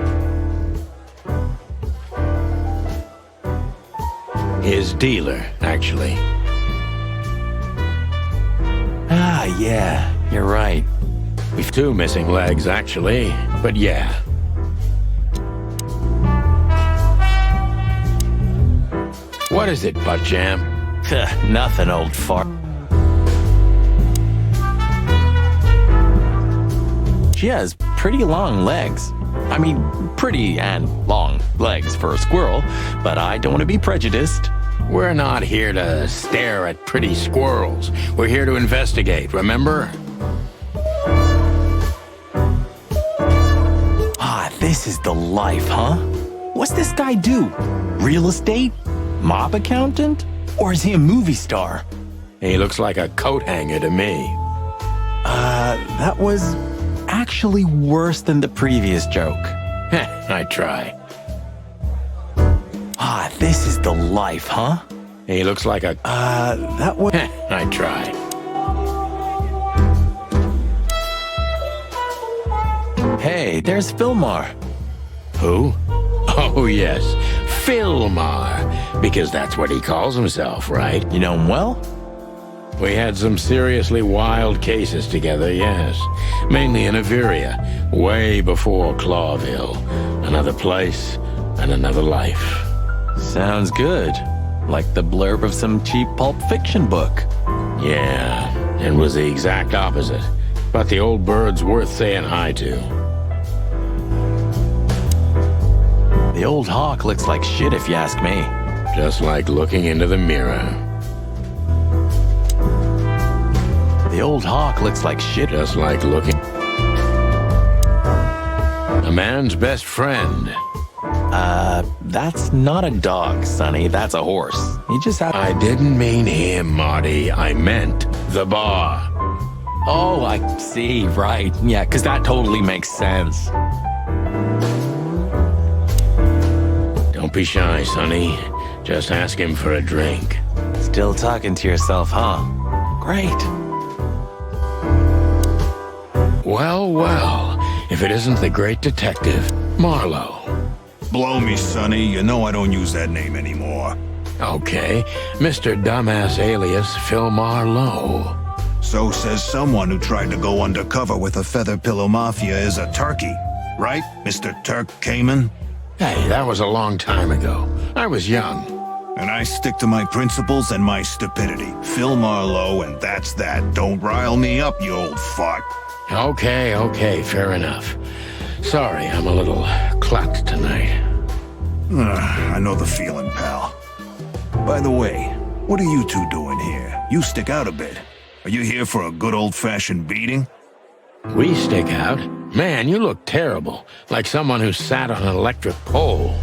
His dealer, actually. Ah, yeah, you're right. We've 2 missing legs, actually, but yeah. What is it, Butt Jam? Nothing, old fart. She has pretty long legs. I mean, pretty and long legs for a squirrel, but I don't want to be prejudiced. We're not here to stare at pretty squirrels. We're here to investigate, remember? Ah, this is the life, huh? What's this guy do? Real estate? Mob accountant? Or is he a movie star? He looks like a coat hanger to me. That was actually worse than the previous joke. I try. Ah, this is the life, huh? He looks like a... that was... I try. Hey, there's Filmar. Who? Oh, yes. Filmar. Because that's what he calls himself, right? You know him well? We had some seriously wild cases together, yes. Mainly in Averia, way before Clawville. Another place and another life. Sounds good. Like the blurb of some cheap pulp fiction book. Yeah, it was the exact opposite. But the old bird's worth saying hi to. The old hawk looks like shit if you ask me. Just like looking into the mirror. The old hawk looks like shit. Just like looking... A man's best friend. That's not a dog, Sonny. That's a horse. He just had... I didn't mean him, Marty. I meant the bar. Oh, I see. Right. Yeah, because that totally makes sense. Don't be shy, Sonny. Just ask him for a drink. Still talking to yourself, huh? Great. Well, well. If it isn't the great detective, Marlowe. Blow me, Sonny. You know I don't use that name anymore. Okay, Mr. Dumbass alias Phil Marlowe. So says someone who tried to go undercover with a feather pillow mafia is a turkey. Right, Mr. Turk Cayman? Hey, that was a long time ago. I was young. And I stick to my principles and my stupidity. Phil Marlowe, and that's that. Don't rile me up, you old fart. Okay, fair enough. Sorry, I'm a little clucked tonight. I know the feeling, pal. By the way, what are you two doing here? You stick out a bit. Are you here for a good old-fashioned beating? We stick out? Man, you look terrible. Like someone who sat on an electric pole.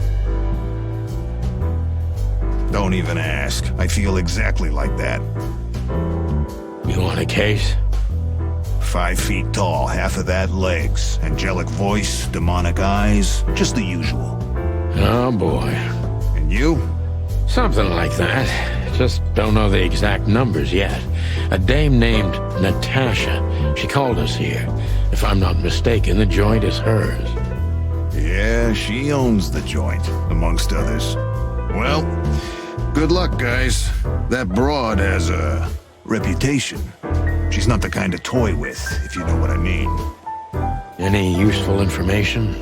Don't even ask. I feel exactly like that. You want a case? 5 feet tall, half of that legs. Angelic voice, demonic eyes. Just the usual. Oh, boy. And you? Something like that. Just don't know the exact numbers yet. A dame named Natasha. She called us here. If I'm not mistaken, the joint is hers. Yeah, she owns the joint, amongst others. Well, good luck, guys. That broad has a reputation. She's not the kind to toy with, if you know what I mean. Any useful information?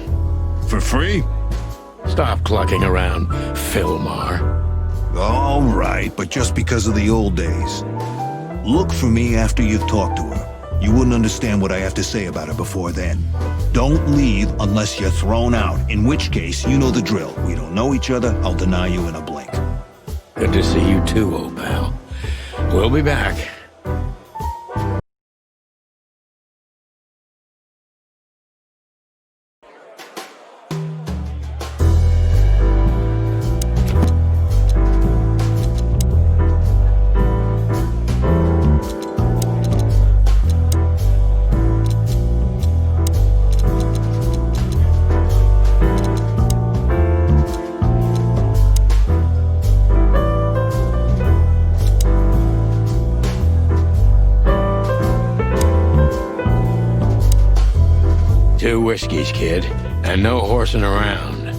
For free? Stop clucking around, Philmar. All right, but just because of the old days. Look for me after you've talked to her. You wouldn't understand what I have to say about her before then. Don't leave unless you're thrown out, in which case, you know the drill. We don't know each other, I'll deny you in a blink. Good to see you too, old pal. We'll be back. Two whiskeys, kid, and no horsing around.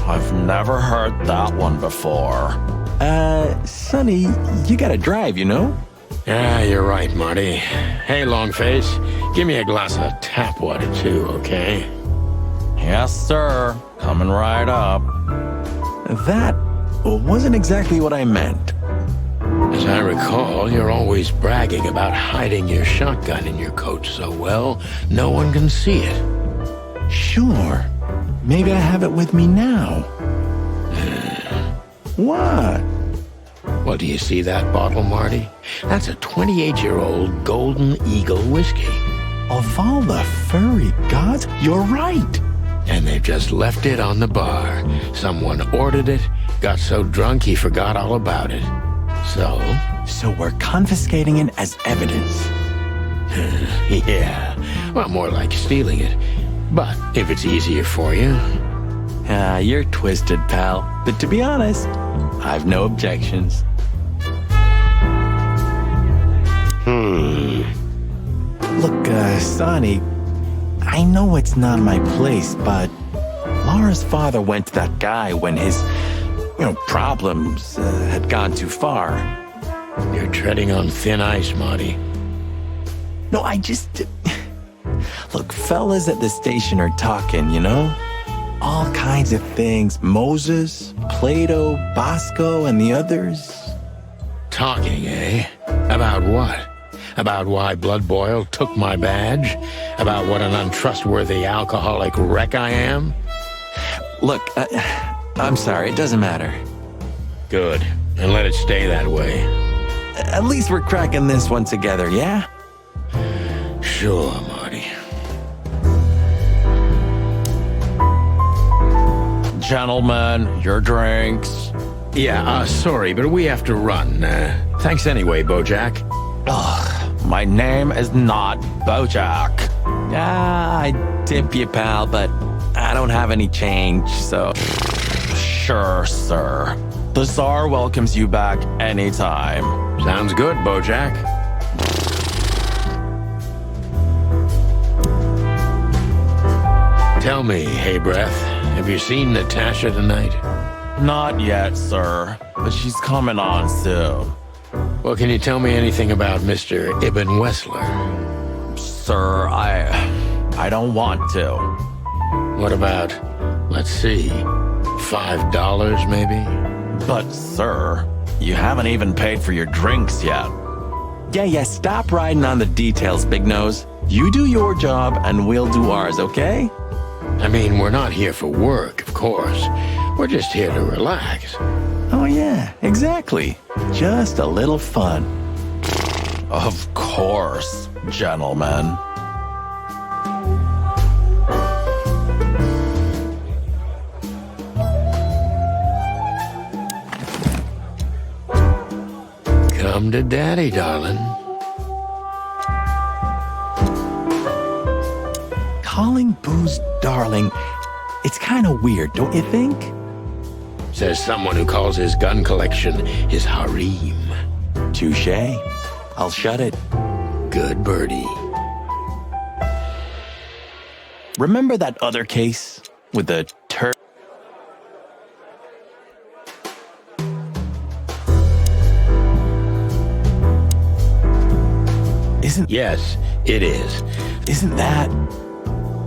I've never heard that one before. Sonny, you gotta drive, you know? Yeah, you're right, Marty. Hey, Longface, give me a glass of tap water too, okay? Yes, sir. Coming right up. That wasn't exactly what I meant. As I recall, you're always bragging about hiding your shotgun in your coat so well, no one can see it. Sure. Maybe I have it with me now. What? Well, do you see that bottle, Marty? That's a 28-year-old Golden Eagle whiskey. Of all the furry gods, you're right. And they've just left it on the bar. Someone ordered it, got so drunk he forgot all about it. So we're confiscating it as evidence. Yeah, well, more like stealing it. But if it's easier for you. You're twisted, pal. But to be honest, I've no objections. Look, Sonny, I know it's not my place, but Laura's father went to that guy when his, problems had gone too far. You're treading on thin ice, Marty. No, Look, fellas at the station are talking, All kinds of things. Moses, Plato, Bosco, and the others. Talking, eh? About what? About why Blood Boil took my badge? About what an untrustworthy alcoholic wreck I am? Look, I'm sorry, it doesn't matter. Good, and let it stay that way. At least we're cracking this one together, yeah? Sure, Marty. Gentlemen, your drinks. Yeah, sorry, but we have to run. Thanks anyway, Bojack. Ugh, my name is not Bojack. I tip you, pal, but I don't have any change, so... Sure, sir. The Tsar welcomes you back anytime. Sounds good, Bojack. Tell me, hey Breath, have you seen Natasha tonight? Not yet, sir, but she's coming on soon. Well, can you tell me anything about Mr. Ibn Wessler? Sir, I don't want to. What about, let's see, $5 maybe? But, sir, you haven't even paid for your drinks yet. Yeah, stop riding on the details, Big Nose. You do your job, and we'll do ours, okay? I mean, we're not here for work, of course. We're just here to relax. Oh, yeah, exactly. Just a little fun. Of course, gentlemen. Come to daddy, darling. Calling booze darling, it's kind of weird, don't you think? Says someone who calls his gun collection his harem. Touché. I'll shut it. Good birdie. Remember that other case with the Yes, it is. Isn't that?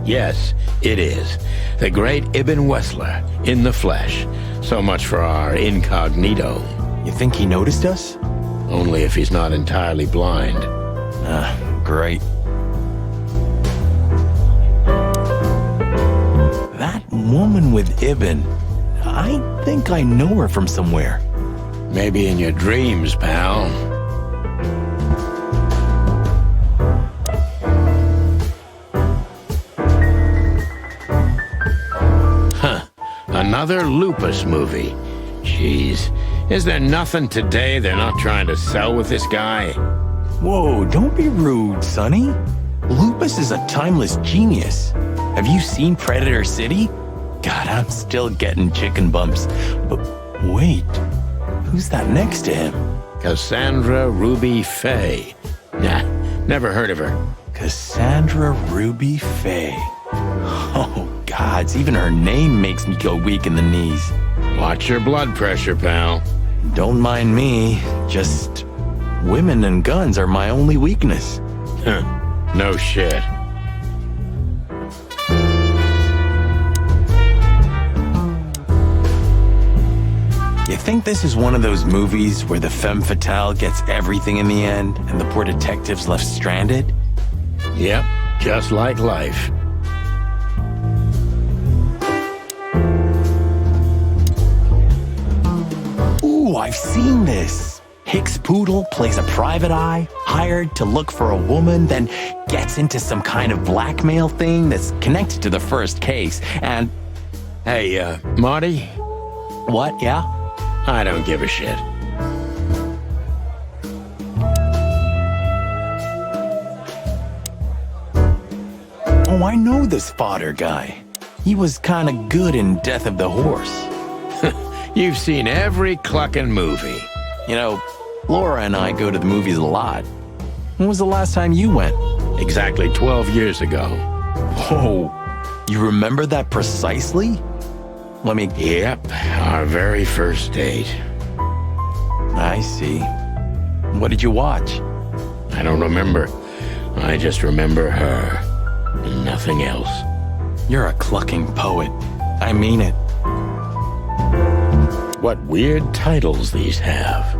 Yes, it is. The great Ibn Wessler, in the flesh. So much for our incognito. You think he noticed us? Only if he's not entirely blind. Great. That woman with Ibn, I think I know her from somewhere. Maybe in your dreams, pal. Another Lupus movie. Jeez. Is there nothing today they're not trying to sell with this guy? Whoa, don't be rude, Sonny. Lupus is a timeless genius. Have you seen Predator City? God, I'm still getting chicken bumps. But wait, who's that next to him? Cassandra Ruby Faye. Nah, never heard of her. Cassandra Ruby Faye. Oh, gods, even her name makes me go weak in the knees. Watch your blood pressure, pal. Don't mind me, just women and guns are my only weakness. No shit. You think this is one of those movies where the femme fatale gets everything in the end and the poor detective's left stranded? Yep, just like life. Ooh, I've seen this. Hicks Poodle plays a private eye, hired to look for a woman, then gets into some kind of blackmail thing that's connected to the first case, and... Hey, Marty? What, yeah? I don't give a shit. Oh, I know this fodder guy. He was kinda good in Death of the Horse. You've seen every clucking movie. You know, Laura and I go to the movies a lot. When was the last time you went? Exactly 12 years ago. Oh, you remember that precisely? Let me... Yep, our very first date. I see. What did you watch? I don't remember. I just remember her. And nothing else. You're a clucking poet. I mean it. What weird titles these have.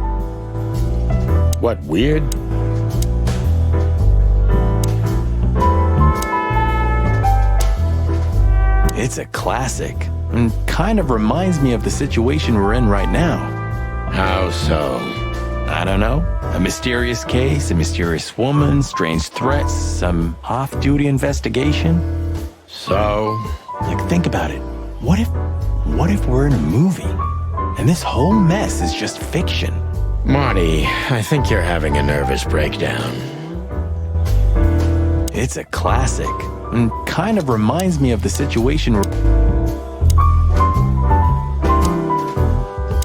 What weird... It's a classic, and kind of reminds me of the situation we're in right now. How so? I don't know. A mysterious case, a mysterious woman, strange threats, some off-duty investigation. So? Like, think about it. What if we're in a movie, and this whole mess is just fiction? Marty, I think you're having a nervous breakdown. It's a classic, and kind of reminds me of the situation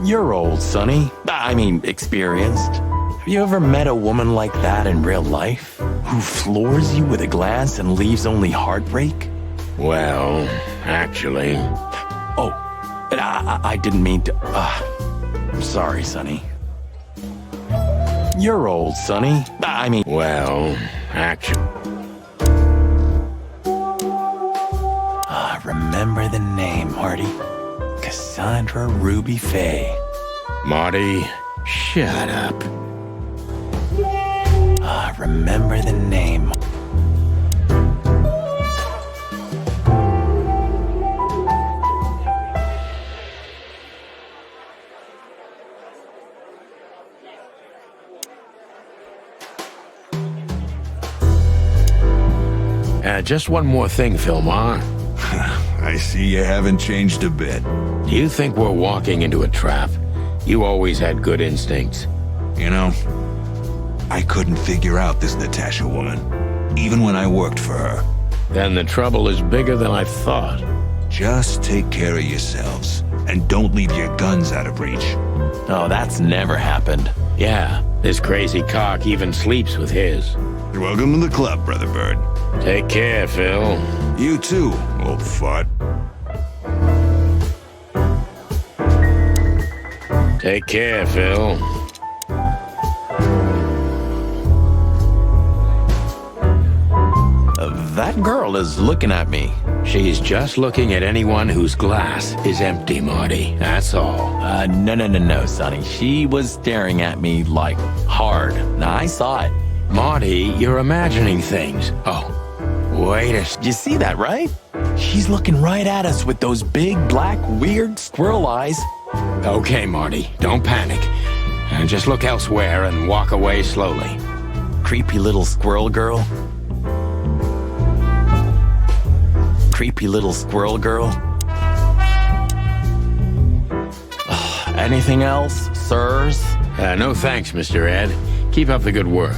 You're old, Sonny. I mean, experienced. Have you ever met a woman like that in real life? Who floors you with a glance and leaves only heartbreak? Well, actually... Oh, I didn't mean to... I'm sorry, Sonny. You're old, Sonny. I mean... Well, actually... remember the name, Marty. Cassandra Ruby Faye. Marty, shut up. Remember the name. Just one more thing, Philmar. I see you haven't changed a bit. Do you think we're walking into a trap? You always had good instincts. You know, I couldn't figure out this Natasha woman, even when I worked for her. Then the trouble is bigger than I thought. Just take care of yourselves, and don't leave your guns out of reach. Oh, that's never happened. Yeah, this crazy cock even sleeps with his. You're welcome to the club, Brother Bird. Take care, Phil. You too, old fart. Take care, Phil. That girl is looking at me. She's just looking at anyone whose glass is empty, Marty. That's all. No, Sonny. She was staring at me, like, hard. Now, I saw it. Marty, you're imagining things. Oh, wait a You see that, right? She's looking right at us with those big, black, weird squirrel eyes. Okay, Marty, don't panic. And just look elsewhere and walk away slowly. Creepy little squirrel girl. Creepy little squirrel girl. Anything else, sirs? No thanks, Mr. Ed. Keep up the good work.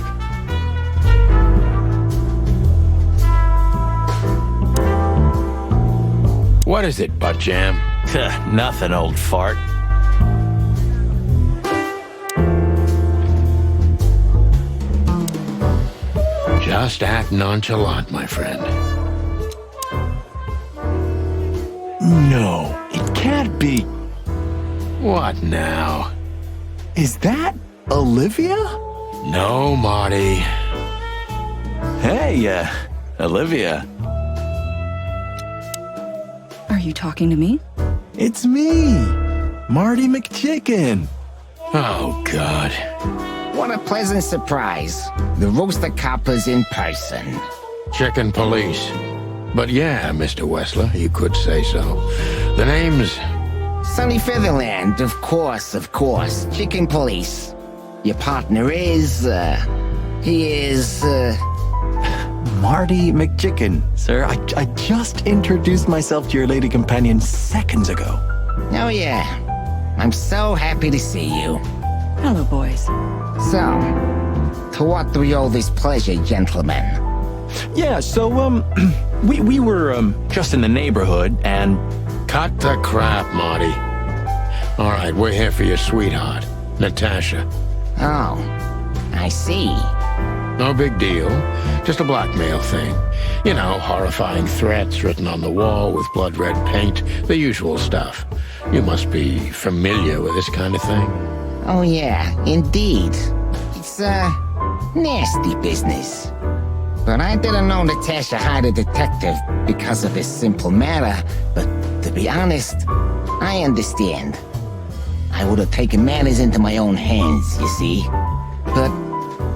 What is it, Butt Jam? Nothing, old fart. Just act nonchalant, my friend. No, it can't be. What now? Is that Olivia? No, Marty. Hey, Olivia. Are you talking to me? It's me, Marty McChicken. Oh, God. What a pleasant surprise. The Rooster Copper's in person. Chicken police. But yeah, Mr. Wessler, you could say so. The name's... Sunny Featherland, of course. Chicken police. Your partner is, he is, Marty McChicken, sir. I just introduced myself to your lady companion seconds ago. Oh yeah. I'm so happy to see you. Hello, boys. So, to what do we owe this pleasure, gentlemen? Yeah, so, we were, just in the neighborhood, and... Cut the crap, Marty. All right, we're here for your sweetheart, Natasha. Oh, I see. No big deal. Just a blackmail thing. You know, horrifying threats written on the wall with blood-red paint. The usual stuff. You must be familiar with this kind of thing. Oh yeah, indeed. It's, nasty business. But I didn't know Natasha hired a detective because of this simple matter. But to be honest, I understand. I would have taken matters into my own hands, you see. But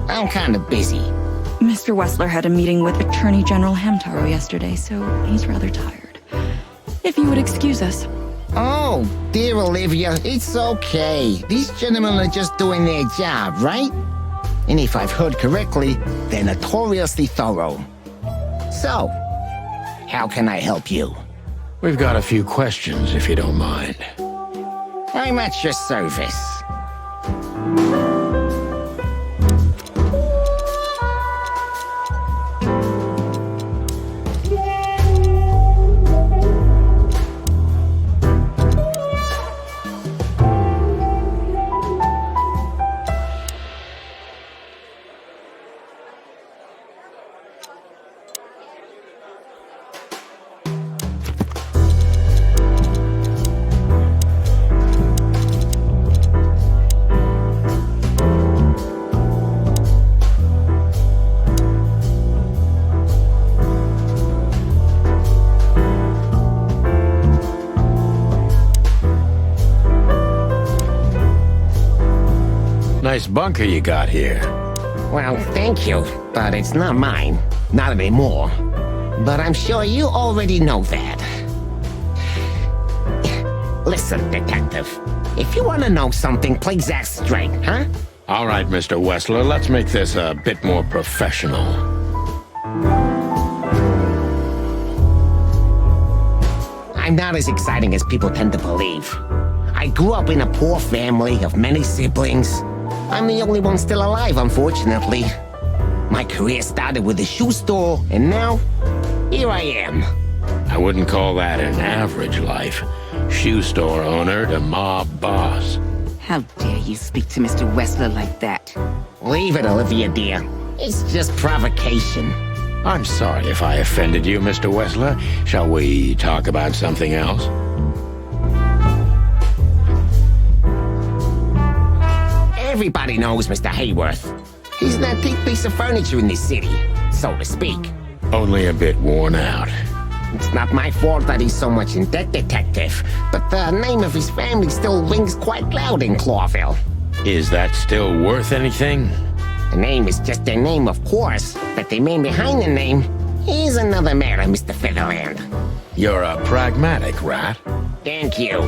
I'm kind of busy. Mr. Wessler had a meeting with Attorney General Hamtaro yesterday, so he's rather tired. If you would excuse us. Oh, dear Olivia, it's okay. These gentlemen are just doing their job, right? And if I've heard correctly, they're notoriously thorough. So, how can I help you? We've got a few questions, if you don't mind. I'm at your service. nice bunker you got here. Well, thank you, but it's not mine. Not anymore. But I'm sure you already know that. Listen, detective. If you want to know something, play Zack straight, huh? All right, Mr. Wessler, let's make this a bit more professional. I'm not as exciting as people tend to believe. I grew up in a poor family of many siblings. I'm the only one still alive, unfortunately. My career started with a shoe store, and now, here I am. I wouldn't call that an average life. Shoe store owner to mob boss. How dare you speak to Mr. Wessler like that? Leave it, Olivia, dear. It's just provocation. I'm sorry if I offended you, Mr. Wessler. Shall we talk about something else? Everybody knows Mr. Hayworth. He's an antique piece of furniture in this city, so to speak. Only a bit worn out. It's not my fault that he's so much in debt, detective, but the name of his family still rings quite loud in Clawville. Is that still worth anything? The name is just their name, of course, but the man behind the name is another matter, Mr. Featherland. You're a pragmatic rat. Thank you.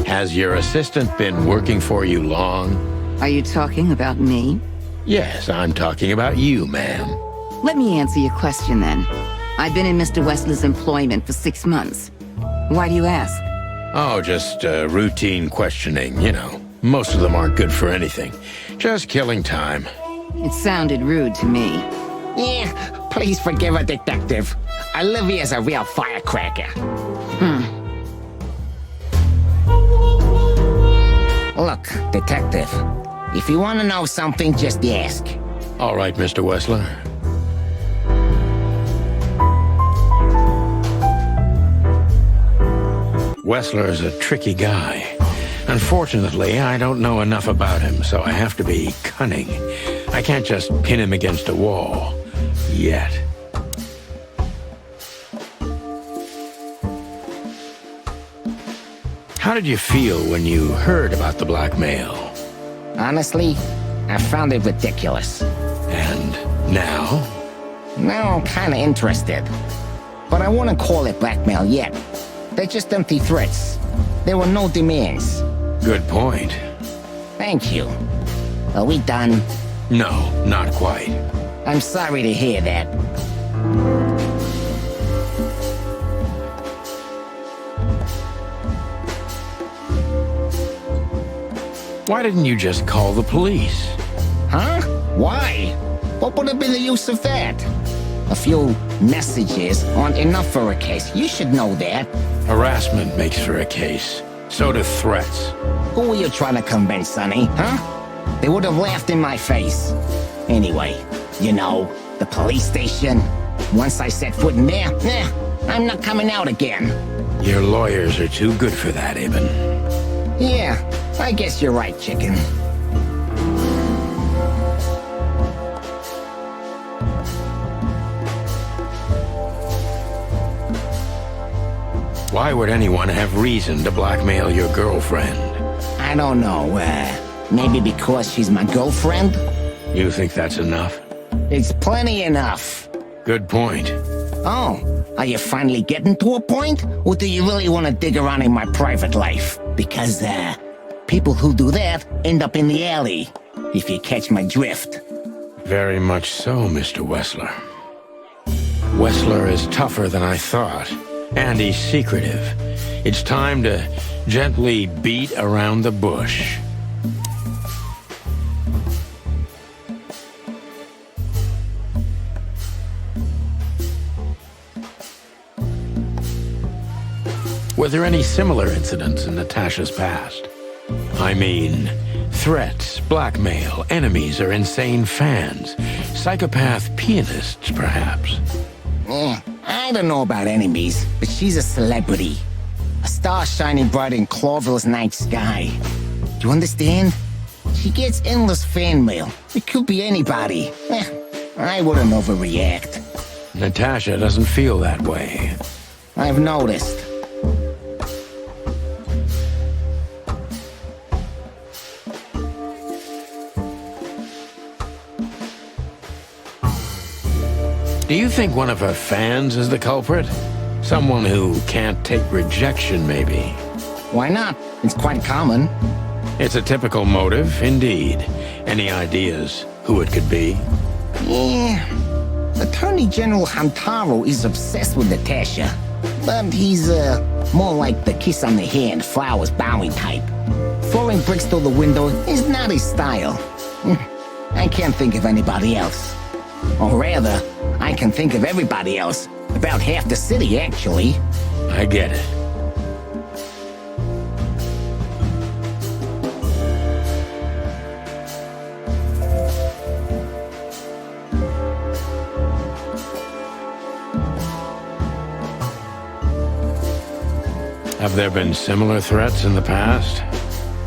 Has your assistant been working for you long? Are you talking about me? Yes, I'm talking about you, ma'am. Let me answer your question then. I've been in Mr. Wessler's employment for 6 months. Why do you ask? Oh, just routine questioning, you know. Most of them aren't good for anything. Just killing time. It sounded rude to me. Yeah, please forgive a detective. Olivia's a real firecracker. Look, detective, if you want to know something, just ask. All right, Mr. Wessler. Wessler's a tricky guy. Unfortunately, I don't know enough about him, so I have to be cunning. I can't just pin him against a wall. Yet. How did you feel when you heard about the blackmail? Honestly, I found it ridiculous. And now? Now I'm kinda interested. But I wouldn't call it blackmail yet. They're just empty threats. There were no demands. Good point. Thank you. Are we done? No, not quite. I'm sorry to hear that. Why didn't you just call the police? Huh? Why? What would have been the use of that? A few messages aren't enough for a case. You should know that. Harassment makes for a case. So do threats. Who were you trying to convince, Sonny? Huh? They would have laughed in my face. Anyway, you know, the police station. Once I set foot in there, I'm not coming out again. Your lawyers are too good for that, Ibn. Yeah, I guess you're right, chicken. Why would anyone have reason to blackmail your girlfriend? I don't know, maybe because she's my girlfriend? You think that's enough? It's plenty enough. Good point. Oh, are you finally getting to a point? Or do you really want to dig around in my private life? Because, people who do that end up in the alley, if you catch my drift. Very much so, Mr. Wessler. Wessler is tougher than I thought, and he's secretive. It's time to gently beat around the bush. Were there any similar incidents in Natasha's past? I mean, threats, blackmail, enemies or insane fans, psychopath pianists, perhaps. I don't know about enemies, but she's a celebrity. A star shining bright in Clawville's night sky. Do you understand? She gets endless fan mail. It could be anybody. I wouldn't overreact. Natasha doesn't feel that way. I've noticed. Do you think one of her fans is the culprit? Someone who can't take rejection, maybe? Why not? It's quite common. It's a typical motive, indeed. Any ideas who it could be? Yeah. Attorney General Hamtaro is obsessed with Natasha. But he's, more like the kiss on the hand, flowers bowing type. Throwing bricks through the window is not his style. I can't think of anybody else. Or rather, I can think of everybody else. About half the city, actually. I get it. Have there been similar threats in the past?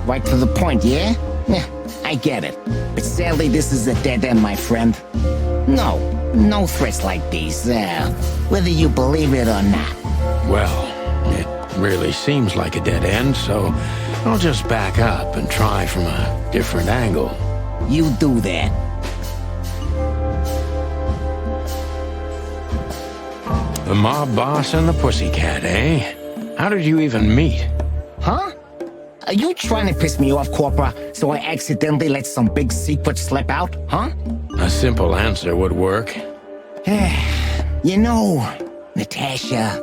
Right to the point, yeah? Yeah, I get it. But sadly, this is a dead end, my friend. No threats like these, whether you believe it or not. Well, it really seems like a dead end, so I'll just back up and try from a different angle. You do that. The mob boss and the pussycat, eh? How did you even meet? Huh? Are you trying to piss me off, Corpora, so I accidentally let some big secret slip out, huh? A simple answer would work. You know, Natasha,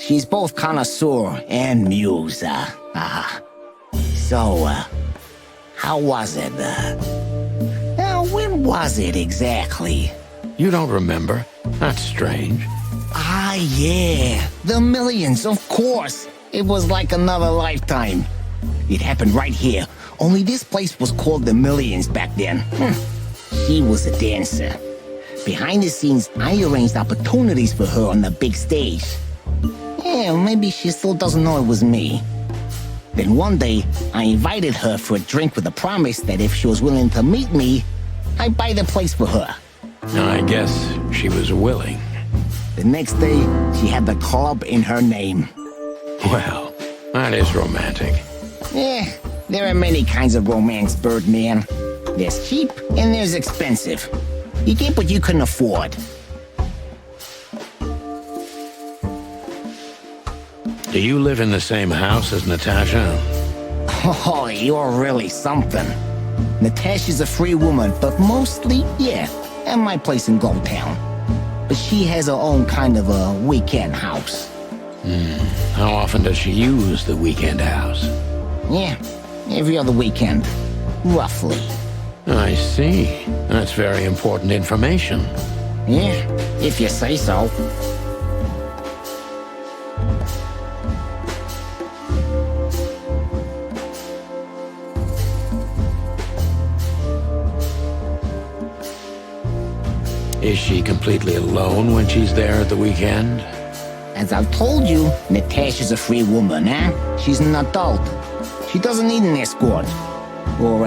she's both connoisseur and muse. So, how was it? When was it exactly? You don't remember? That's strange. Ah, yeah. The Millions, of course. It was like another lifetime. It happened right here. Only this place was called the Millions back then. She was a dancer. Behind the scenes, I arranged opportunities for her on the big stage. Yeah, maybe she still doesn't know it was me. Then one day, I invited her for a drink with a promise that if she was willing to meet me, I'd buy the place for her. I guess she was willing. The next day, she had the club in her name. Well, that is romantic. Yeah, there are many kinds of romance, Birdman. There's cheap and there's expensive. You get what you can afford. Do you live in the same house as Natasha? Oh, you're really something. Natasha's a free woman, but mostly, yeah, at my place in Glowtown. But she has her own kind of a weekend house. How often does she use the weekend house? Yeah, every other weekend. Roughly. I see. That's very important information. Yeah, if you say so. Is she completely alone when she's there at the weekend? As I've told you, Natasha's a free woman, huh? She's an adult. She doesn't need an escort. Or,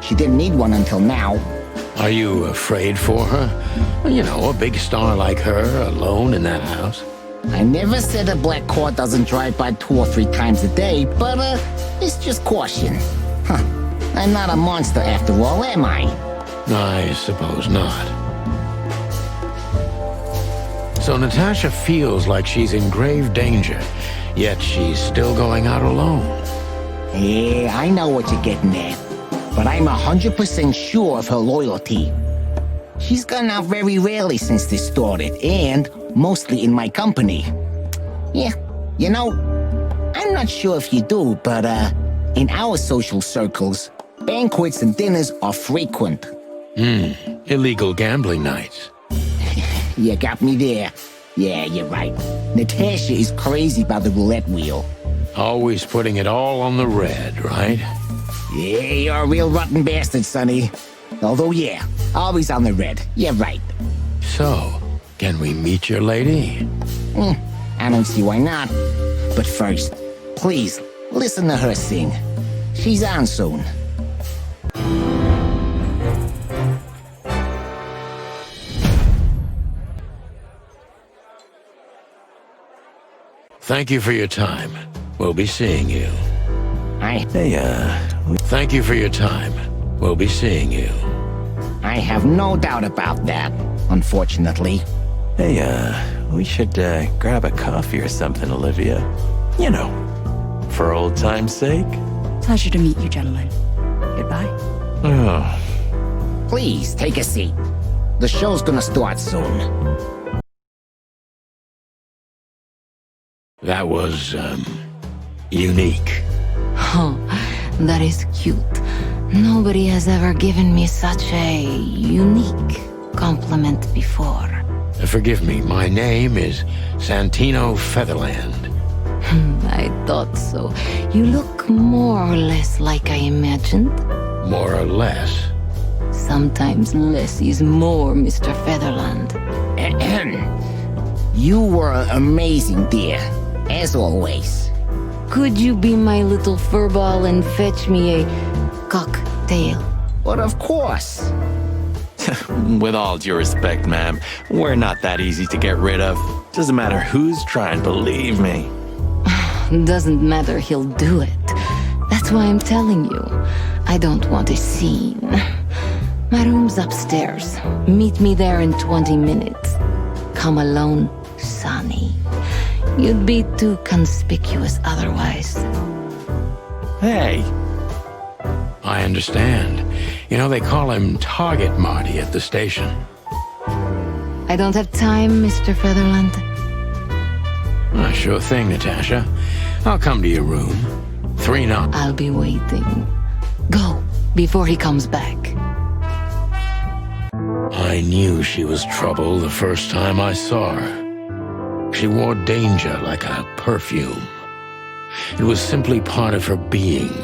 she didn't need one until now. Are you afraid for her? You know, a big star like her, alone in that house. I never said a black car doesn't drive by 2 or 3 times a day, but, it's just caution. Huh. I'm not a monster after all, am I? I suppose not. So Natasha feels like she's in grave danger, yet she's still going out alone. Yeah, I know what you're getting at. But I'm 100% sure of her loyalty. She's gone out very rarely since this started, and mostly in my company. Yeah, you know, I'm not sure if you do, but, in our social circles, banquets and dinners are frequent. Illegal gambling nights. You got me there. Yeah, you're right. Natasha is crazy about the roulette wheel. Always putting it all on the red, right? Yeah, you're a real rotten bastard, Sonny. Although, yeah, always on the red. You're right. So, can we meet your lady? I don't see why not. But first, please, listen to her sing. She's on soon. Thank you for your time. We'll be seeing you. Thank you for your time. We'll be seeing you. I have no doubt about that, unfortunately. Hey, we should grab a coffee or something, Olivia. You know, for old time's sake. Pleasure to meet you, gentlemen. Goodbye. Oh. Please, take a seat. The show's gonna start soon. That was, unique. Oh, that is cute. Nobody has ever given me such a unique compliment before. Forgive me, my name is Santino Featherland. I thought so. You look more or less like I imagined. More or less. Sometimes less is more, Mr. Featherland. You were amazing, dear. As always. Could you be my little furball and fetch me a cocktail? But of course. With all due respect, ma'am, we're not that easy to get rid of. Doesn't matter who's trying, believe me. Doesn't matter, he'll do it. That's why I'm telling you. I don't want a scene. My room's upstairs. Meet me there in 20 minutes. Come alone, Sonny. You'd be too conspicuous otherwise. Hey. I understand. You know, they call him Target Marty at the station. I don't have time, Mr. Featherland. Sure thing, Natasha. I'll come to your room. 3 knots. I'll be waiting. Go, before he comes back. I knew she was trouble the first time I saw her. She wore danger like a perfume. It was simply part of her being,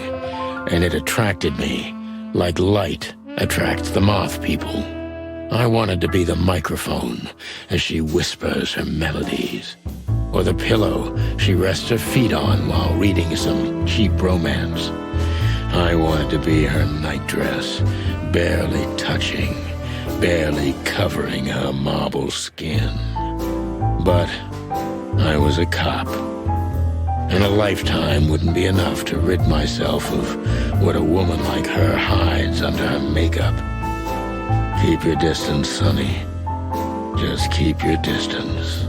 and it attracted me, like light attracts the moth people. I wanted to be the microphone as she whispers her melodies, or the pillow she rests her feet on while reading some cheap romance. I wanted to be her nightdress, barely touching, barely covering her marble skin. But I was a cop, and a lifetime wouldn't be enough to rid myself of what a woman like her hides under her makeup. Keep your distance, Sonny. Just keep your distance.